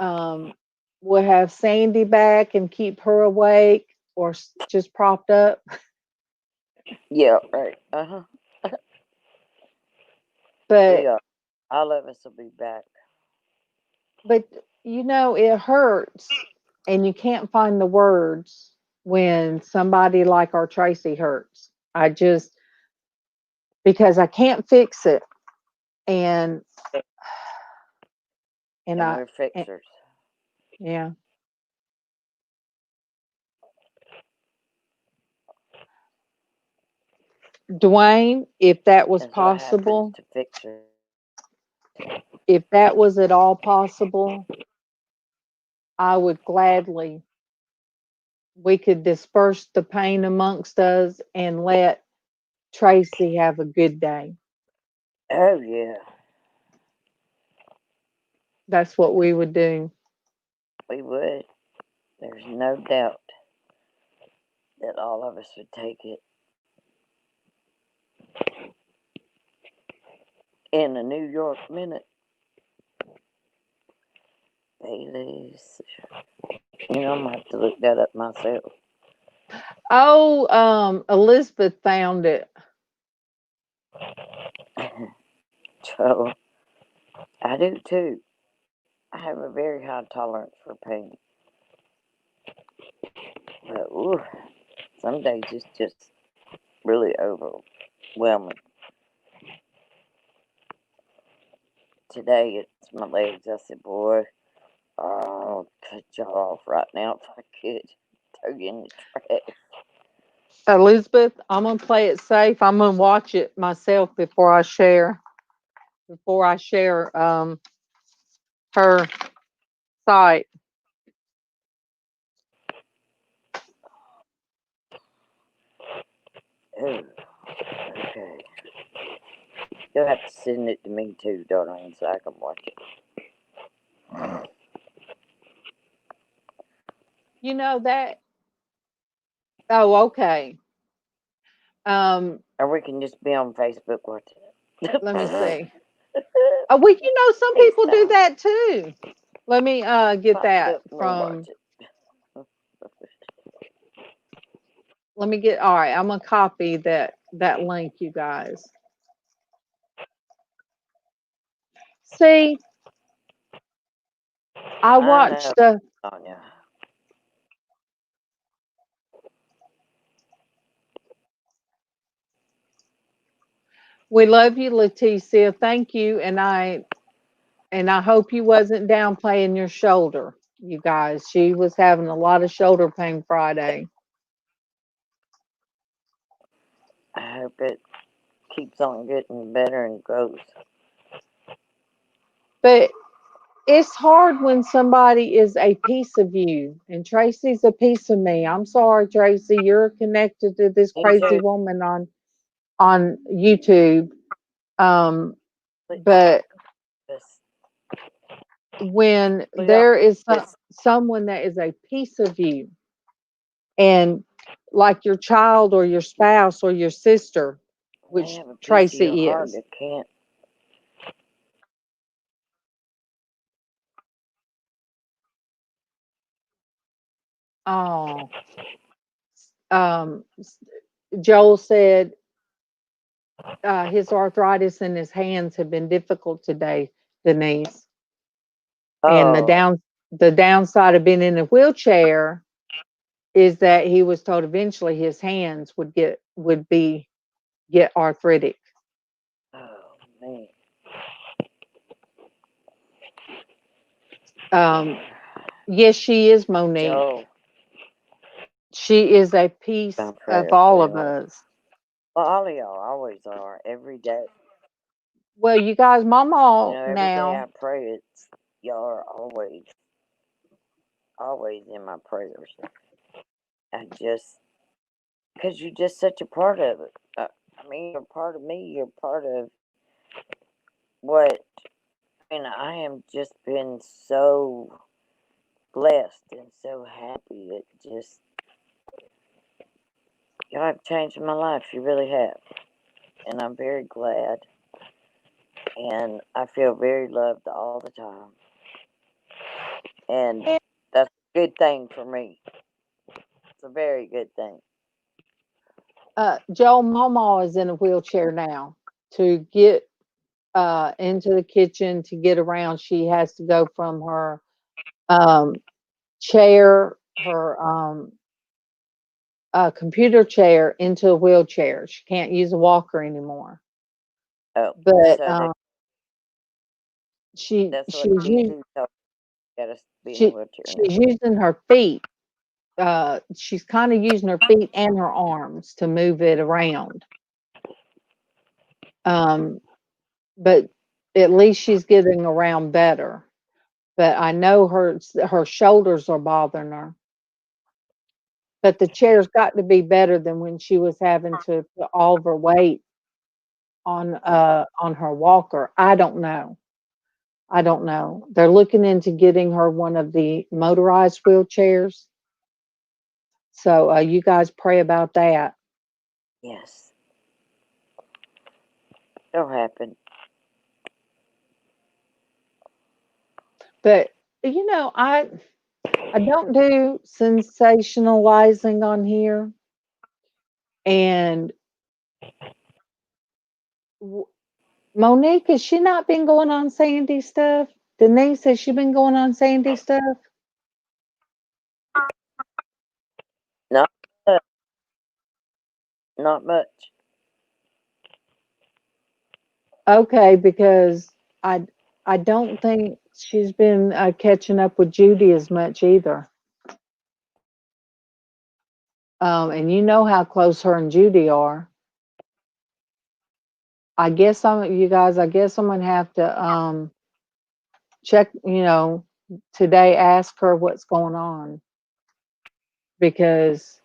Um, we'll have Sandy back and keep her awake or just propped up. yeah, right. We But are. All of us will be back. but you know it hurts, and you can't find the words when somebody like our Tracy hurts. I just because I can't fix it, and and And I we're and, fixers. yeah. Dwayne, if that was That's what happens possible, to fixers. if that was at all possible, I would gladly, we could disperse the pain amongst us and let Traci have a good day. Oh yeah, That's what we would do. we would. There's no doubt that all of us would take it in a New York minute. Bailey's. You know, I'm gonna have to look that up myself. Oh, Elizabeth found it. So I do too. I have a very high tolerance for pain, but ooh, some days it's just really overwhelming. Today it's my legs. I said, boy, I'll cut y'all off right now if I could. Throw you in the trash. Elizabeth, I'm gonna play it safe. I'm gonna watch it myself before I share. Before I share her site. Oh, okay. You'll have to send it to me too, darling, so I can watch it. You know that. Oh, okay. Or we can just be on Facebook watching Let me it. see. Some people do FaceTime. that too. Let me get Pop it that up and we'll watch from. it. Let me get. All right, I'm gonna copy that link, you guys. See, I I know, watched the. Sonia. We love you, Leticia. Thank you, and I hope you wasn't downplaying your shoulder, you guys. She was having a lot of shoulder pain Friday. I hope it keeps on getting better and grows. But it's hard when somebody is a piece of you, and Traci's a piece of me. I'm sorry, Traci, you're connected to this Me crazy too. woman on YouTube. Um, We but just, when we all there is just someone that is a piece of you, and like your child or your spouse or your sister, they which have a piece of your Traci heart is. that can't. Oh, um, Joel said his arthritis in his hands have been difficult today, Denise. And Oh, the downside of being in a wheelchair is that he was told eventually his hands would get arthritic. oh man. Um, yes, she is Monique. Joel, She is a keep piece my of prayers all for of y'all. us. Well, all of y'all always are. Every day. Well, you guys, You Mama know, every day I now. pray, it's y'all are always in my prayers. I just, because you're just such a part of it. I mean, you're part of me. You're part of what. I mean, I am just been so blessed and so happy. It just, y'all have changed my life. You really have. And I'm very glad. And I feel very loved all the time. And that's a good thing for me. It's a very good thing. Joe Mama is in a wheelchair now. To get into the kitchen, to get around, she has to go from her um, chair, her computer chair, into a wheelchair. She can't use a walker anymore. Oh, But so she that's what she's he u- told me. Gotta be in a she wheelchair now. she's using her feet. She's kind of using her feet and her arms to move it around. Um, but at least she's getting around better. But I know her shoulders are bothering her. But the chair's got to be better than when she was having to put all of her weight on her walker. I don't know. I don't know. They're looking into getting her one of the motorized wheelchairs. So you guys pray about that. Yes, it'll happen. But I don't do sensationalizing on here. And w- Monique, has she not been going on Sandy stuff? Denise, has she been going on Sandy stuff? Not much. Not much. Okay, because I don't think she's been catching up with Judy as much either. And you know how close her and Judy are. I guess you guys. I guess I'm gonna have to check. Today, ask her what's going on because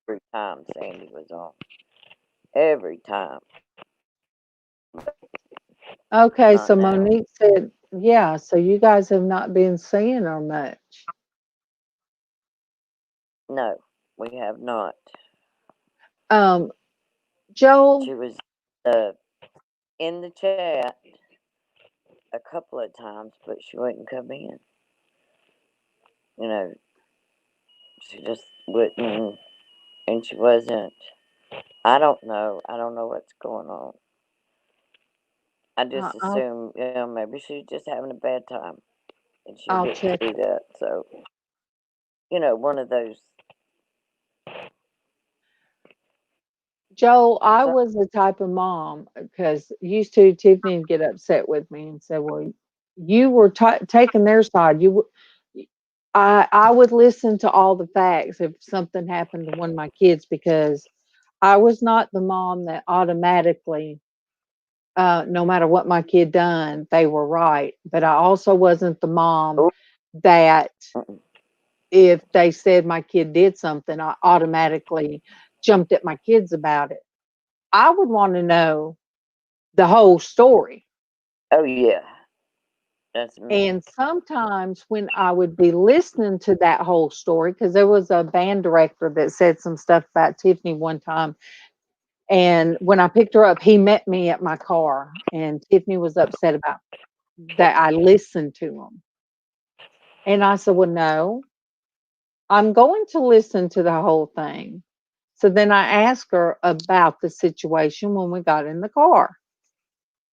Every time Sandy was on. Every time. okay. Not So now. Monique said, yeah. So you guys have not been seeing her much. No, we have not. Um, Joel. She was uh, in the chat a couple of times, but she wouldn't come in. You know, she just wouldn't, and she wasn't. I don't know. I don't know what's going on. I I- just I'll assume, maybe she's just having a bad time, and she'll I'll get check. through that. So, one of those. Joel, I So, was the type of mom because used to Tiffany would get upset with me and say, "Well, you were taking their side. I would listen to all the facts if something happened to one of my kids because I was not the mom that automatically, no matter what my kid done, they were right. But I also wasn't the mom oh, that mm-mm. if they said my kid did something, I automatically jumped at my kids about it. I would want to know the whole story. Oh yeah, that's me. And sometimes when I would be listening to that whole story, because there was a band director that said some stuff about Tiffany one time. And when I picked her up, he met me at my car, and Tiffany was upset about that I listened to him. And I said, well, no, I'm going to listen to the whole thing. So then I asked her about the situation when we got in the car.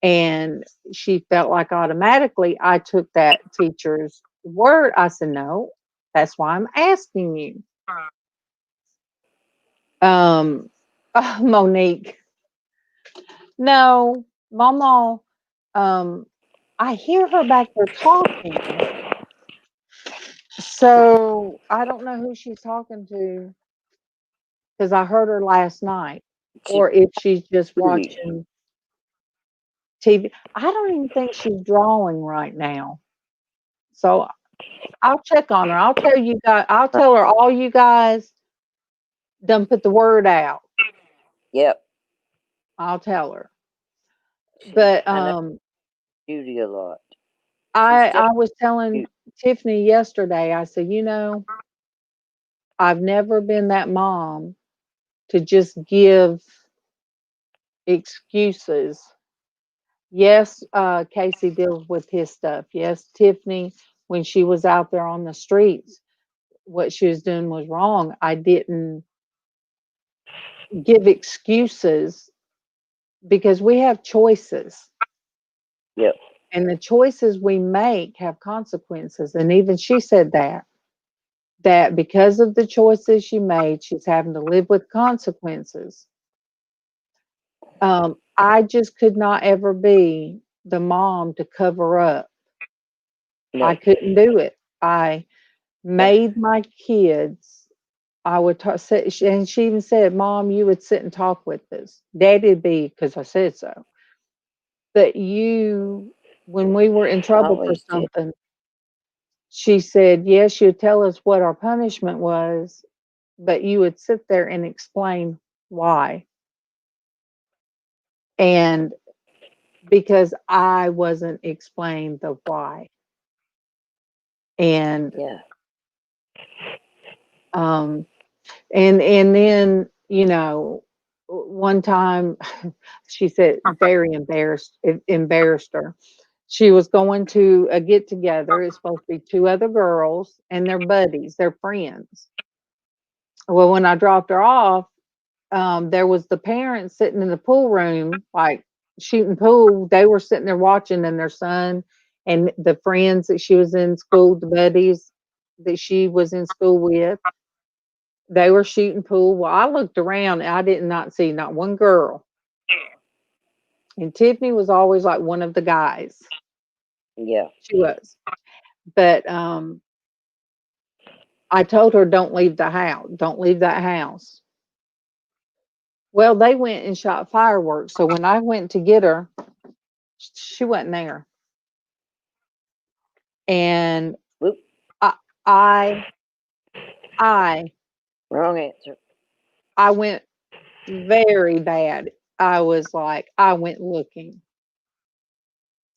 And she felt like automatically I took that teacher's word. I said, no, that's why I'm asking you. Um, Monique, no, Mama, um, I hear her back there talking. So I don't know who she's talking to because I heard her last night, She or if she's just Judy. watching TV. I don't even think she's drawing right now. So I'll check on her. I'll tell you guys, I'll tell her all you guys done put the word out. Yep, I'll tell her. she. But I know Judy a lot. She's I still I was telling cute. Tiffany yesterday, I said, I've never been that mom to just give excuses. Yes, Casey deals with his stuff. Yes, Tiffany, when she was out there on the streets, what she was doing was wrong. I didn't give excuses because we have choices. Yep. And the choices we make have consequences. And even she said that because of the choices she made, she's having to live with consequences. I just could not ever be the mom to cover up. I No. couldn't do it. I Yeah. made my kids. I would talk, and she even said, "Mom, you would sit and talk with us. Daddy'd be because I said so. But you, when we were in trouble for Always did. something, she said, yes, you'd tell us what our punishment was, but you would sit there and explain why." And because I wasn't explained the why. And Yeah. um and then, one time she said very embarrassed, it embarrassed her. She was going to a get together. It's supposed to be two other girls and their buddies, their friends. Well, when I dropped her off, there was the parents sitting in the pool room, like shooting pool. They were sitting there watching, and their son and the friends that she was in school, the buddies that she was in school with, they were shooting pool. Well, I looked around and I did not see not one girl. And Tiffany was always like one of the guys. Yeah. She was. But I told her, don't leave the house. Don't leave that house. Well, they went and shot fireworks. So when I went to get her, she wasn't there. And Whoop. I, I, I, Wrong answer. I went very bad. I was like, I went looking.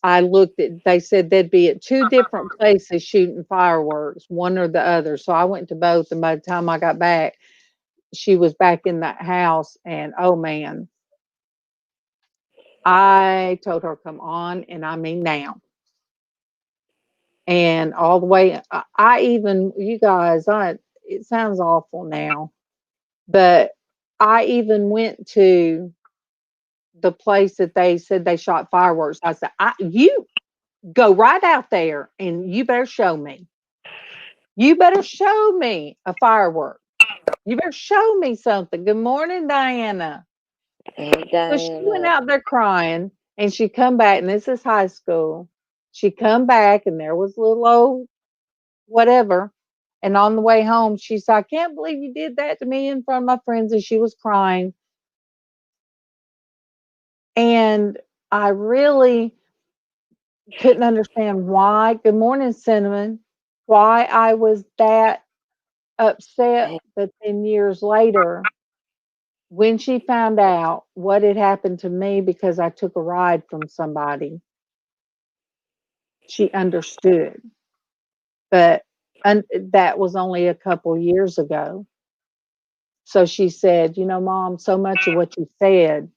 I looked at, they said they'd be at two different places shooting fireworks, one or the other. So I went to both. And by the time I got back, she was back in that house. And oh man, I told her, come on. And I mean, now. And all the way, I even, you guys, it sounds awful now, but I even went to the place that they said they shot fireworks. I said, you go right out there and you better show me. You better show me a firework. You better show me something. Good morning, Diana. Hey, So she went Diana. out there crying and she come back, and this is high school. She come back and there was little old whatever. And on the way home, she said, I can't believe you did that to me in front of my friends. And she was crying. And I really couldn't understand why. Good morning, Cinnamon. Why I was that upset. Hey, But then years later, when she found out what had happened to me because I took a ride from somebody, she understood. But that was only a couple years ago. So she said, Mom, so much of what you said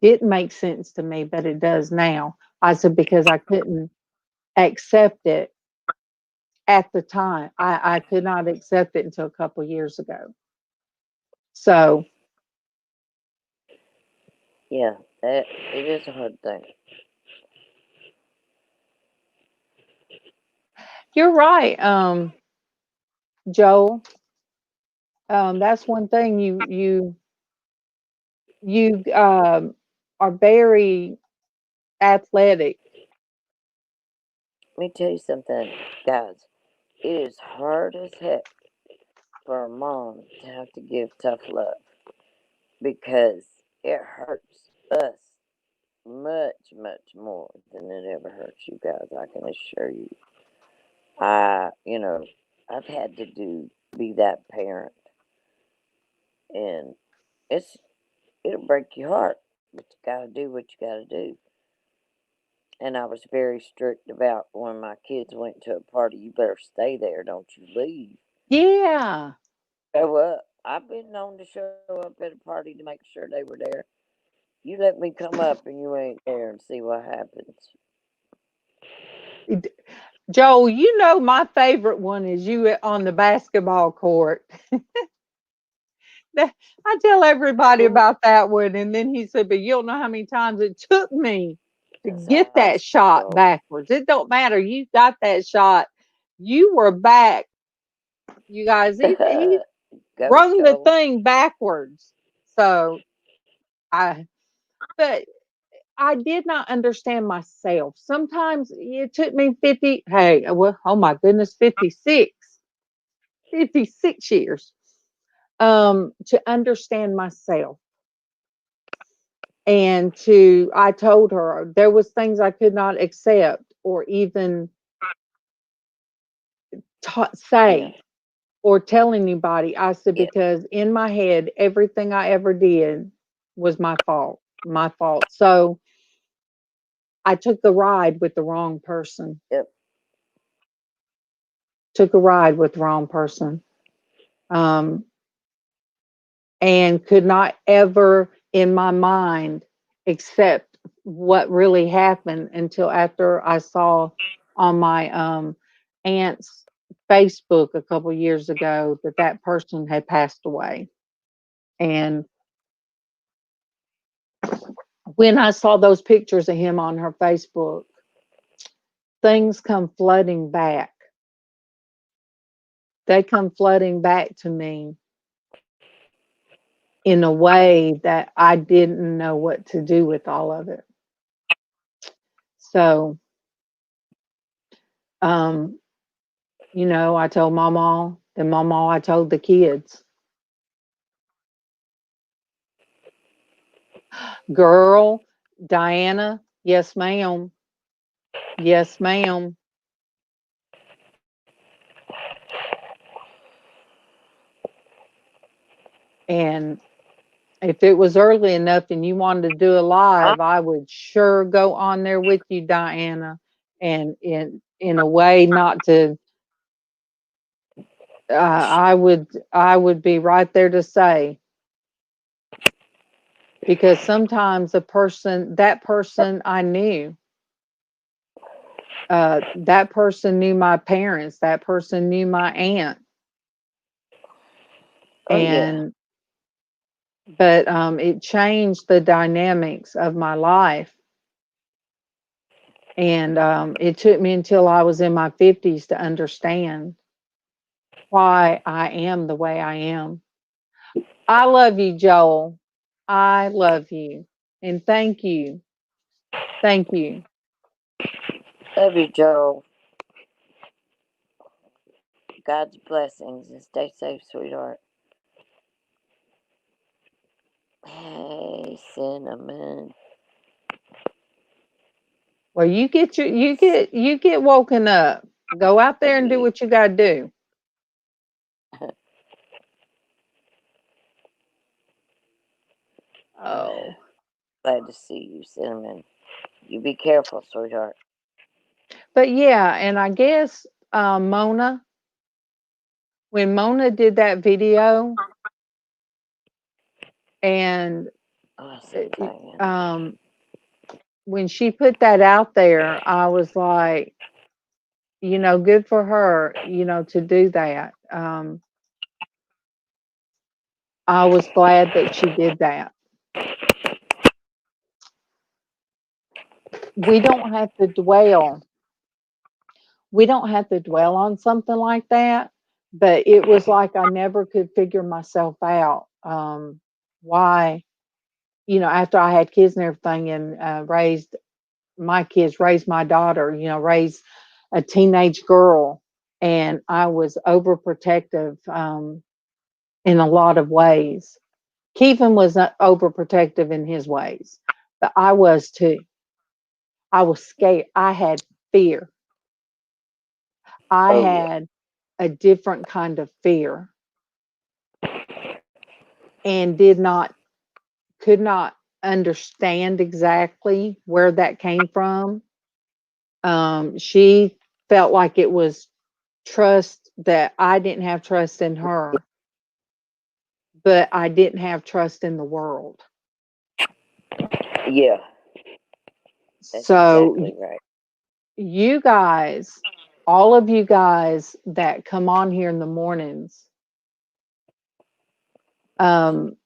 didn't make sense to me, but it does now. I said, because I couldn't accept it at the time. I could not accept it until a couple years ago. So yeah, that it is a hard thing. you're right, Joel. That's one thing you are very athletic. Let me tell you something, guys. It is hard as heck for a mom to have to give tough love because it hurts us much, much more than it ever hurts you guys. I can assure you. I've had to be that parent, and it's it'll break your heart, but you gotta do what you gotta do. And I was very strict about when my kids went to a party. You better stay there. Don't you leave. Yeah. Show up. I've been known to show up at a party to make sure they were there. You let me come up and you ain't there and see what happens. Joel, my favorite one is you on the basketball court. I tell everybody Ooh, about that one, and then he said, "But you don't know how many times it took me to that's get high that shot school. backwards. It don't matter. You got that shot. You were back. You guys, he Go, rung the Joel. thing backwards. So I, but I did not understand myself. Sometimes it took me 50, hey, well, oh my goodness, 56 years to understand myself. And I told her there was things I could not accept or even Yeah. say or tell anybody. I said, Yeah. because in my head, everything I ever did was my fault, my fault. So I took the ride with the wrong person, Yep. took a ride with the wrong person, um, and could not ever in my mind accept what really happened until after I saw on my aunt's Facebook a couple years ago that that person had passed away. And when I saw those pictures of him on her Facebook, things come flooding back. They come flooding back to me in a way that I didn't know what to do with all of it. So, um, I told MawMaw, then MawMaw, I told the kids, girl, Diana, yes, ma'am. Yes, ma'am. And if it was early enough and you wanted to do a I, live, I would sure go on there with you, Diana. And in a way, not to, I would be right there to say, because sometimes that person I knew, that person knew my parents, that person knew my aunt, oh yeah. and but it changed the dynamics of my life. And it took me until I was in my 50s to understand why I am the way I am. I love you, Joel. I love you. And thank you. Thank you. Love you, Joel. God's blessings and stay safe, sweetheart. Hey, cinnamon. Well, you get woken up. Go out there and do Yeah. what you got to do. Oh. Glad to see you, cinnamon. You be careful, sweetheart. But yeah, and I guess Mona, when Mona did that video and Oh, I said uh, Diana. um when she put that out there, I was like, good for her, to do that. I was glad that she did that. We don't have to dwell. We don't have to dwell on something like that, but it was like I never could figure myself out why, after I had kids and everything and raised my kids, raised my daughter, raised a teenage girl, and I was overprotective in a lot of ways. Kevin was not overprotective in his ways, but I was too. I was scared. I had fear. I Oh yeah. had a different kind of fear and could not understand exactly where that came from. She felt like it was trust that I didn't have trust in her, but I didn't have trust in the world. Yeah. That's So, exactly right. you guys, all of you guys that come on here in the mornings, um,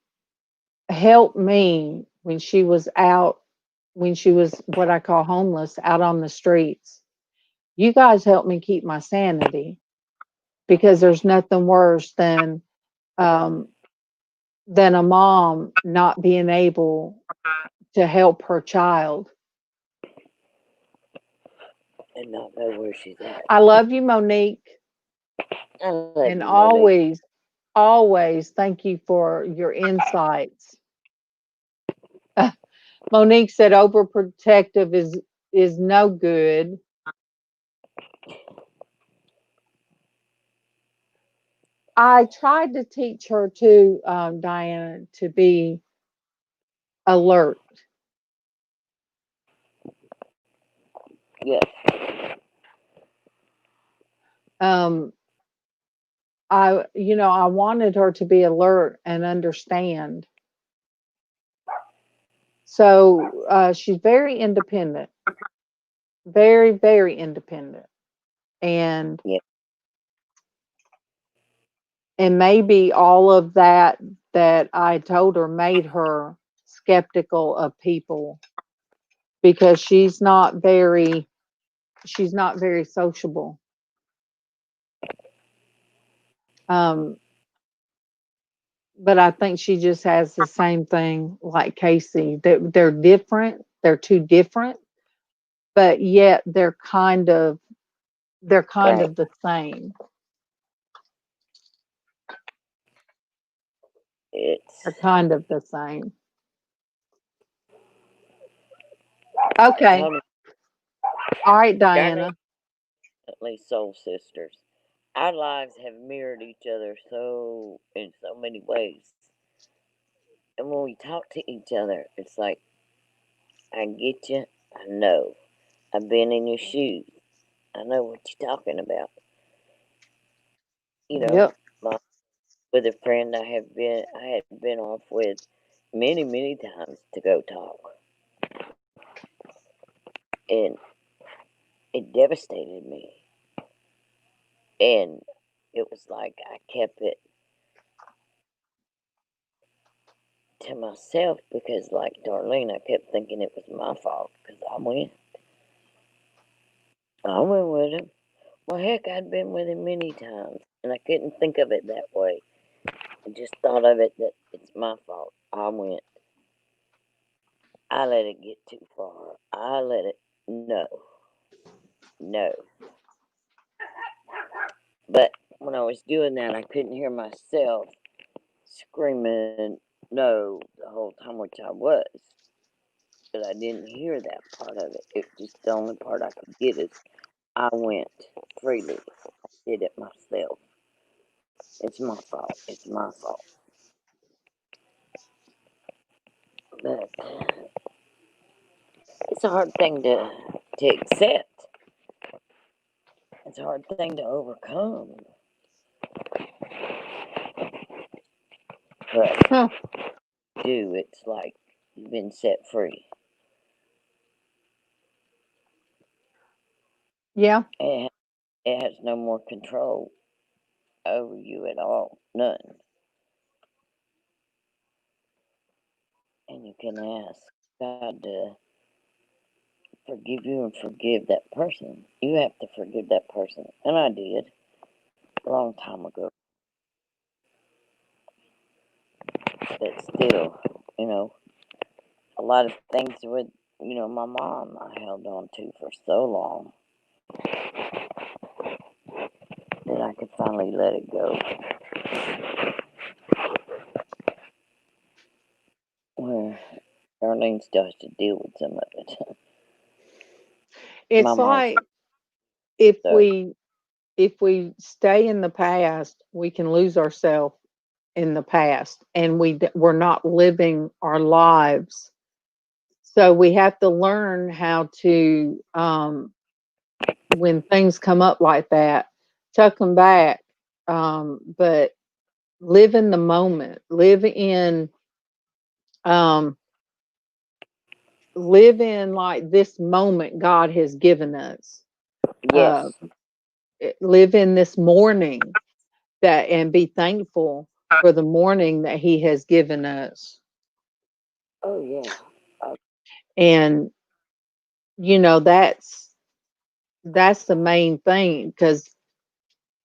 helped me when she was what I call homeless out on the streets. You guys helped me keep my sanity because there's nothing worse um, than a mom not being able to help her child. and not know where she's at. I love you, Monique, I love you, and Monique. always thank you for your insights. Monique said overprotective is no good. I tried to teach her too, Diana, to be alert. Yes, Um, I wanted her to be alert and understand. So she's very independent, very, very independent, and yes, and maybe all of that I told her made her skeptical of people because she's not very sociable. Um, but I think she just has the same thing like Casey. They're different. They're two different, but yet they're kind right. of the same. It's They're kind of the same. Okay. totally All right, Diana. soul sisters. Our lives have mirrored each other so in so many ways. And when we talk to each other, it's like, I get you. I know. I've been in your shoes. I know what you're talking about. You know, Yep. my, with a friend I had been off with many, many times to go talk. And it devastated me. And it was like I kept it to myself because, like Darlene, I kept thinking it was my fault because I went with him. Well, heck, I'd been with him many times, and I couldn't think of it that way. I just thought of it that it's my fault. I went. I let it get too far. I let it. No, no. But when I was doing that, I couldn't hear myself screaming no the whole time, which I was. But I didn't hear that part of it. It just the only part I could get is I went freely. I did it myself. It's my fault. It's my fault. But it's a hard thing to accept. It's a hard thing to overcome. But Huh. do it's like you've been set free. Yeah. It, it has no more control over you at all. None. And you can ask God to forgive you and forgive that person. You have to forgive that person. And I did a long time ago. But still, you know, a lot of things with, my mom I held on to for so long that I could finally let it go. Where Darlene still has to deal with some of it. My It's mom's like if so, we if we stay in the past, we can lose ourselves in the past, and we're not living our lives. So we have to learn how to, when things come up like that, tuck them back. But live in the moment. Um, live in like this moment God has given us. Uh, yes. live in this morning that and be thankful for the morning that He has given us. Oh, yeah. Uh, And that's the main thing because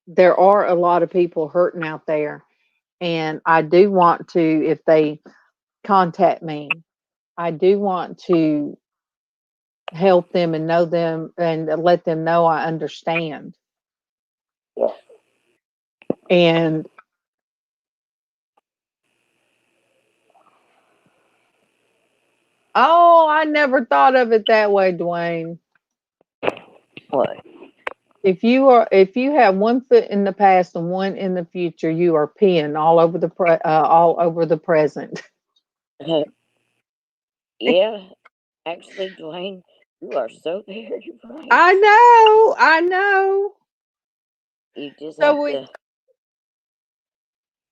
there are a lot of people hurting out there, and I do want to, if they contact me, I do want to help them and know them and let them know I understand. Yeah. And oh, I never thought of it that way, Dwayne. What? If you have one foot in the past and one in the future, you are peeing all over the present. Yeah. Actually, Dwayne, you are so very right. I know. You just So have we to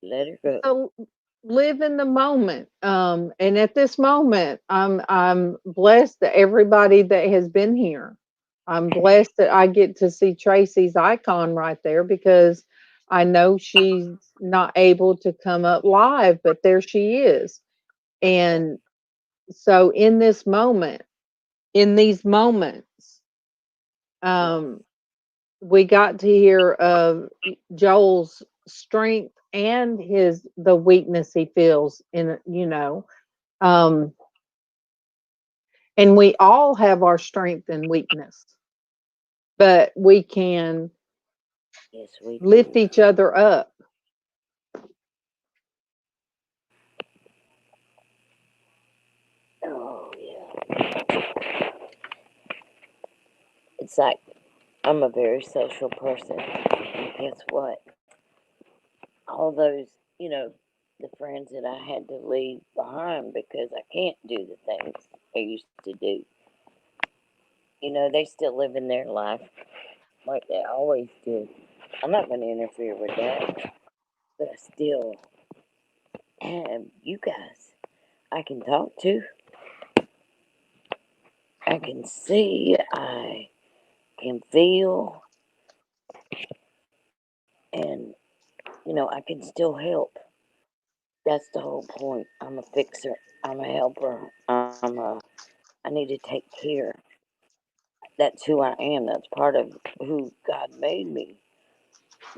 let her go. so live in the moment. And at this moment, I'm blessed that everybody that has been here. I'm blessed that I get to see Traci's icon right there because I know she's not able to come up live, but there she is. Yeah. And so in these moments, Yeah. um, we got to hear of Joel's strength and the weakness he feels in, um, and we all have our strength and weakness, but we can Yes, we lift do. each other up. Oh, yeah. It's like I'm a very social person. And guess what? All those, you know, the friends that I had to leave behind because I can't do the things I used to do. They still live in their life like they always did. I'm not going to interfere with that, but I still have you guys I can talk to, I can see, I can feel, and, I can still help. That's the whole point. I'm a fixer, I'm a helper, I need to take care. That's who I am. That's part of who God made me.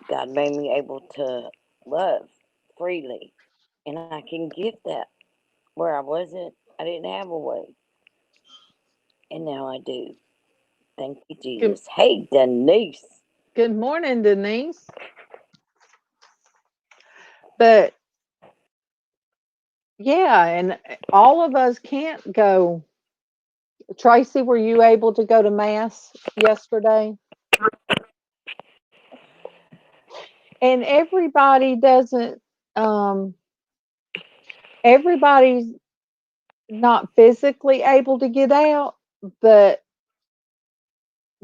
God made me able to love freely. And I can give that where I didn't have a way. And now I do. Thank you, Good, Jesus. Hey, Denise. good morning, Denise. But yeah, and all of us can't go. Traci, were you able to go to mass yesterday? And um everybody's not physically able to get out, but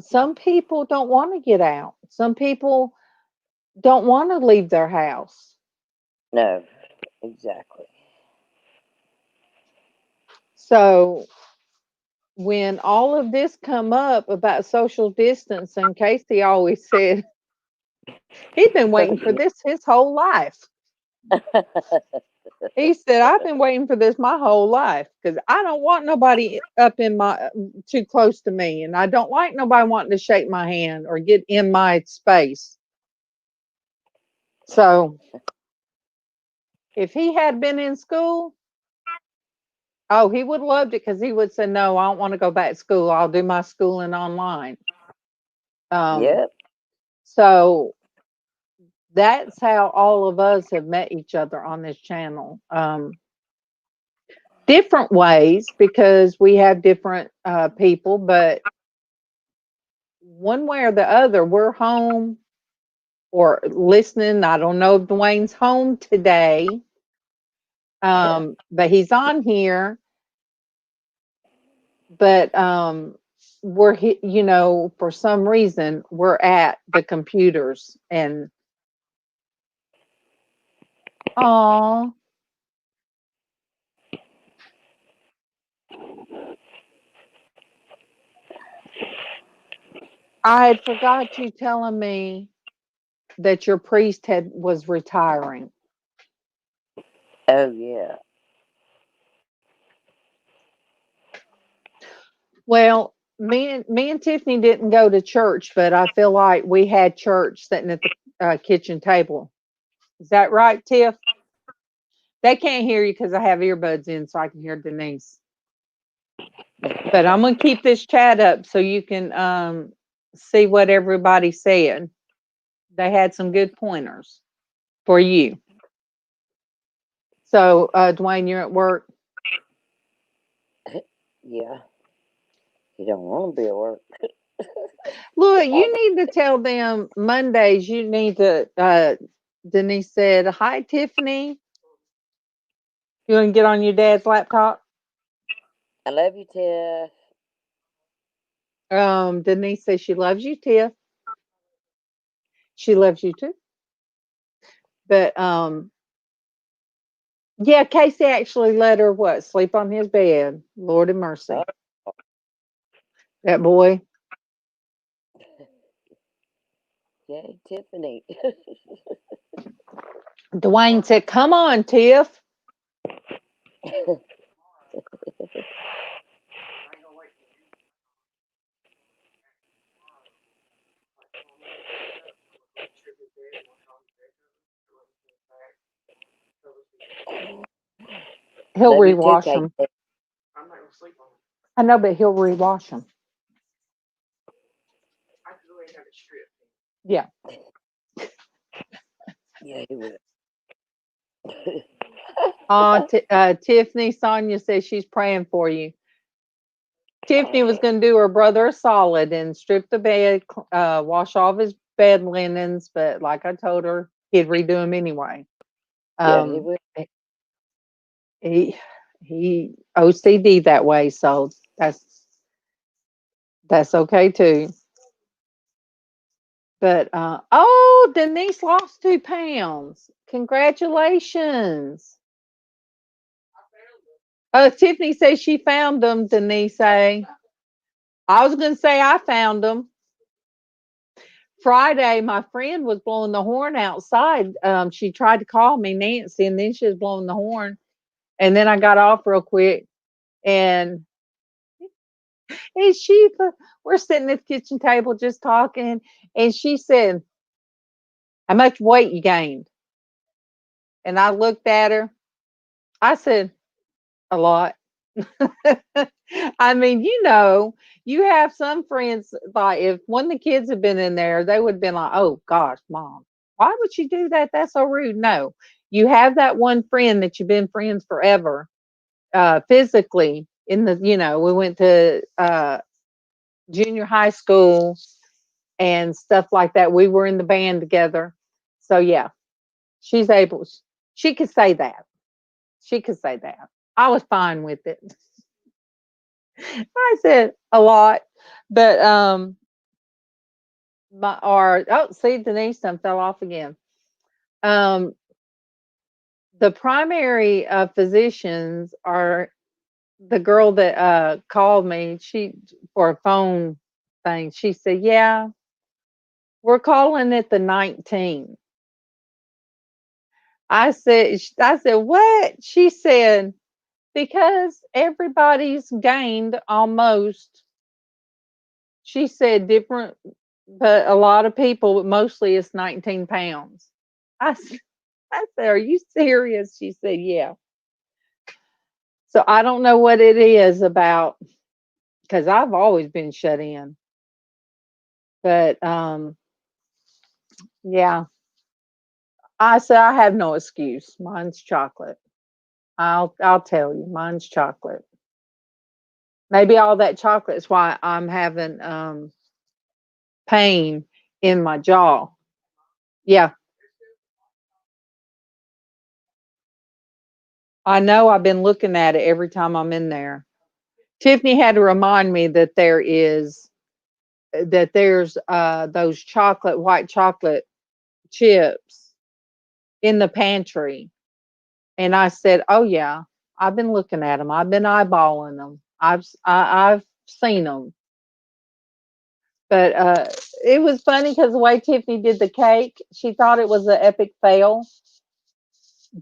some people don't want to get out. Some people don't want to leave their house. No, exactly. So when all of this come up about social distancing, Casey always said he'd been waiting for this his whole life. He said, I've been waiting for this my whole life because I don't want nobody up in my too close to me. And I don't like nobody wanting to shake my hand or get in my space. So if he had been in school, oh, he would have loved it because he would say, no, I don't want to go back to school. I'll do my schooling online. Um, Yep. so that's how all of us have met each other on this channel. Different ways because we have different people, but one way or the other, we're home or listening. I don't know if Dwayne's home today, but he's on here. But for some reason, we're at the computers and oh, I had forgot you telling me that your priest had was retiring. Oh, yeah. Well, me and Tiffany didn't go to church, but I feel like we had church sitting at the kitchen table. Is that right, Tiff? They can't hear you because I have earbuds in, so I can hear Denise. But I'm gonna keep this chat up so you can see what everybody said. They had some good pointers for you. So, Dwayne, you're at work. Yeah, you don't want to be at work. Look, you need to tell them Mondays. You need to. Denise said, "Hi, Tiffany. You want to get on your dad's laptop?" I love you, Tiff. Denise says she loves you, Tiff. She loves you too. But yeah, Casey actually let her what sleep on his bed. Lord have mercy, Oh, that boy. yay, Tiffany. Dwayne said, "Come on, Tiff." He'll Love you too, rewash Kate. them. I know, but he'll rewash them. Yeah. Yeah, he will. Tiffany Sonia says she's praying for you. Tiffany was going to do her brother a solid and strip the bed, wash off his bed linens, but like I told her, he'd redo them anyway. Yeah, he Um, will. he he OCD that way, so that's okay too. But oh, Denise lost 2 pounds. Congratulations. Tiffany says she found them. Denise say I was going to say I found them. Friday, my friend was blowing the horn outside. She tried to call me, Nancy, and then she was blowing the horn. And then I got off real quick, and she, we're sitting at the kitchen table just talking, and she said, "How much weight you gained?" And I looked at her. I said, "A lot." I mean, you have some friends like if one of the kids had been in there, they would have been like, "Oh gosh, mom, why would you do that? That's so rude." No, you have that one friend that you've been friends forever, physically. We went to junior high school and stuff like that. We were in the band together, so yeah, she's able. She could say that. She could say that. I was fine with it. I said a lot, but see, Denise done fell off again. Um, the primary physicians are the girl that called me. She for a phone thing. She said, "Yeah, we're calling it the 19." I said, "What?" She said, "Because everybody's gained almost." She said different, but a lot of people, but mostly it's 19 pounds. I said, "Are you serious?" She said, "Yeah." So I don't know what it is about because I've always been shut in. But yeah, I said I have no excuse. Mine's chocolate. I'll tell you, mine's chocolate. Maybe all that chocolate is why I'm having pain in my jaw. Yeah, I know. I've been looking at it every time I'm in there. Tiffany had to remind me that there's those white chocolate chips in the pantry. And I said, "Oh yeah, I've been looking at them. I've been eyeballing them. I've seen them." But it was funny because the way Tiffany did the cake, she thought it was an epic fail,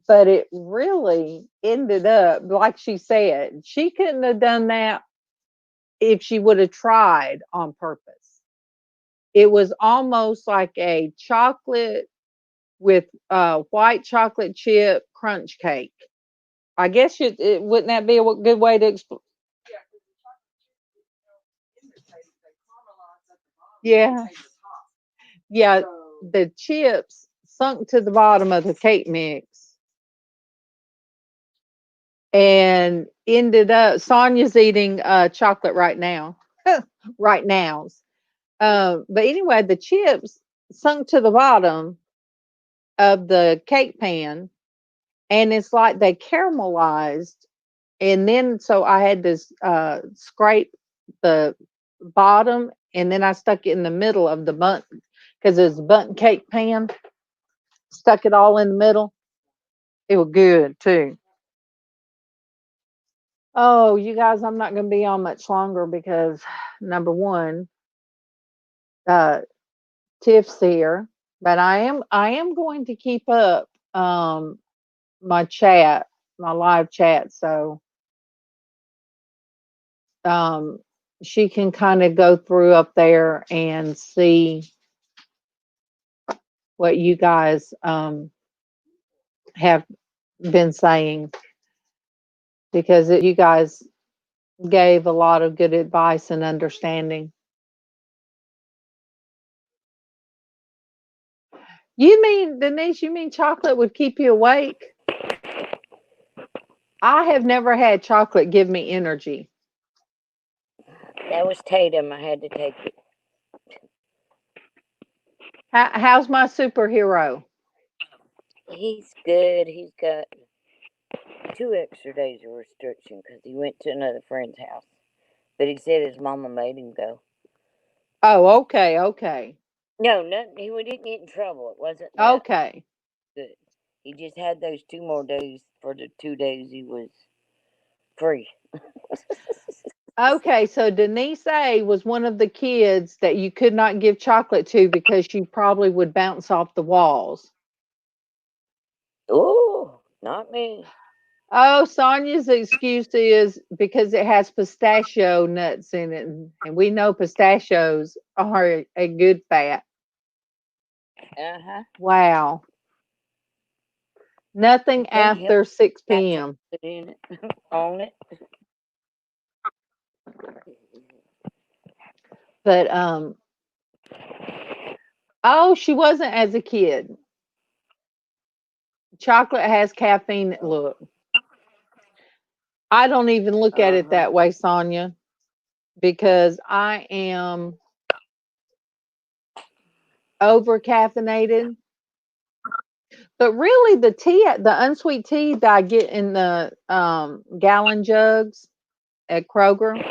but it really ended up like she said. She couldn't have done that if she would have tried on purpose. It was almost like a chocolate with white chocolate chip crunch cake. I guess wouldn't that be a good way to explain? Yeah. Yeah. The chips sunk to the bottom of the cake mix and ended up Sonia's eating chocolate right now. Right now. But anyway, the chips sunk to the bottom of the cake pan and it's like they caramelized. And then so I had to scrape the bottom and then I stuck it in the middle of the bun because it's a bundt cake pan. Stuck it all in the middle. It was good too. Oh, you guys, I'm not going to be on much longer because number one, uh, Tiff's here, but I am going to keep up my chat, my live chat, so um she can kind of go through up there and see what you guys have been saying because you guys gave a lot of good advice and understanding. You mean, Denise, you mean chocolate would keep you awake? I have never had chocolate give me energy. That was Tatum. I had to take it. How's my superhero? He's good. He's got 2 extra days of restriction because he went to another friend's house. But he said his mama made him go. Oh, okay, okay, No, nothing. He didn't get in trouble. It wasn't that okay. good. He just had those 2 more days for the 2 days he was free. Okay, so Denise A was one of the kids that you could not give chocolate to because she probably would bounce off the walls. Oh, not me. Oh, Sonia's excuse is because it has pistachio nuts in it, and we know pistachios are a good fat. Uh huh. Wow. Nothing You can't help after 6 got p.m. chocolate in it, on it. But oh, she wasn't as a kid. Chocolate has caffeine. Look, I don't even look at Uh it huh. that way, Sonia, because I am over caffeinated. But really, the tea, the unsweet tea that I get in the gallon jugs at Kroger,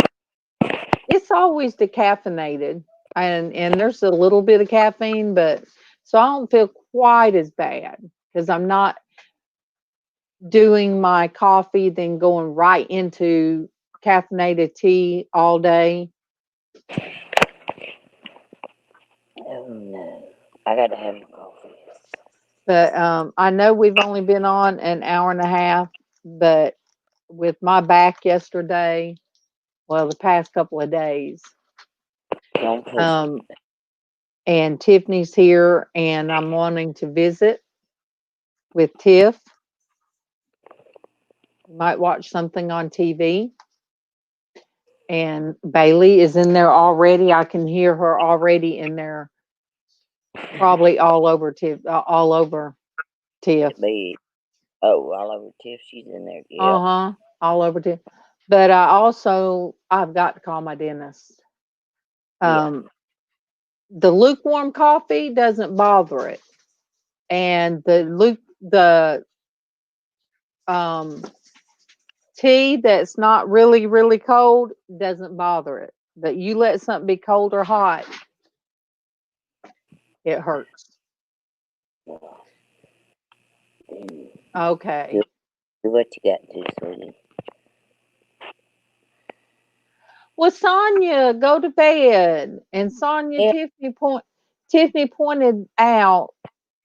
it's always decaffeinated, and there's a little bit of caffeine, but so I don't feel quite as bad because I'm not doing my coffee, then going right into caffeinated tea all day. Oh no, I gotta have my coffee. But I know we've only been on an hour and a half, but with my back yesterday, well, the past couple of days, Don't push it. um, and Tiffany's here, and I'm wanting to visit with Tiff. Might watch something on TV. And Bailey is in there already. I can hear her already in there, probably all over Tiff, all over Tiff. Be all over Tiff. She's in there. Uh Yep. huh. All over Tiff. But I also I've got to call my dentist. Yeah. Um, the lukewarm coffee doesn't bother it, and the um tea that's not really really cold doesn't bother it. But you let something be cold or hot, it hurts. Do, Okay. do what you got to, sweetie. Well, Sonia, go to bed. And Sonia, Yeah. Tiffany pointed out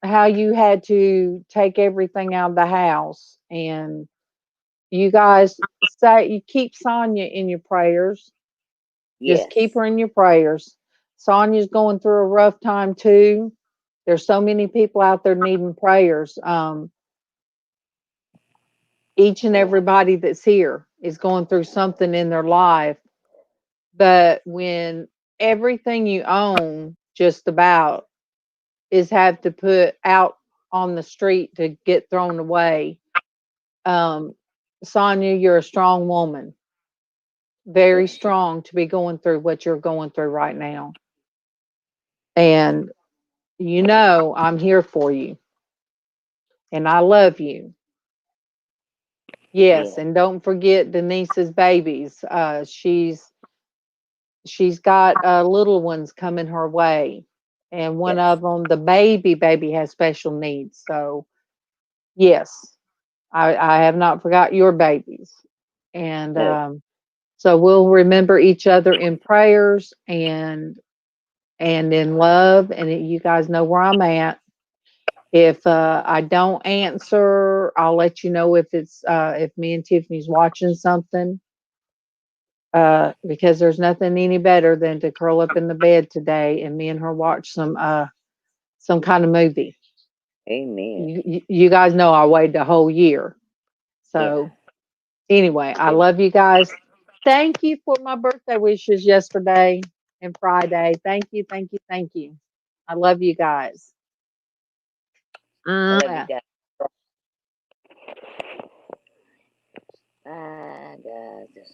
how you had to take everything out of the house, and you guys say you keep Sonia in your prayers. Just keep Yes. her in your prayers. Sonia's going through a rough time too. There's so many people out there needing prayers. Each and Yeah. everybody that's here is going through something in their life. But when everything you own, just about, is have to put out on the street to get thrown away. Um, Sonia, you're a strong woman, very Yes, she, strong to be going through what you're going through right now. And I'm here for you and I love you. Yes, yeah, and don't forget Denise's babies. She's got little ones coming her way, and one yes, of them, the baby, has special needs. So yes, I have not forgot your babies, and no, so we'll remember each other in prayers and in love. And you guys know where I'm at. If I don't answer, I'll let you know if me and Tiffany's watching something. Because there's nothing any better than to curl up in the bed today and me and her watch some kind of movie. amen. You guys know I waited a whole year. Yeah, So anyway, I amen. love you guys. Thank you for my birthday wishes yesterday and Friday. Thank you, thank you, thank you. I love you guys. I love you Mwah. guys. Ah, guys,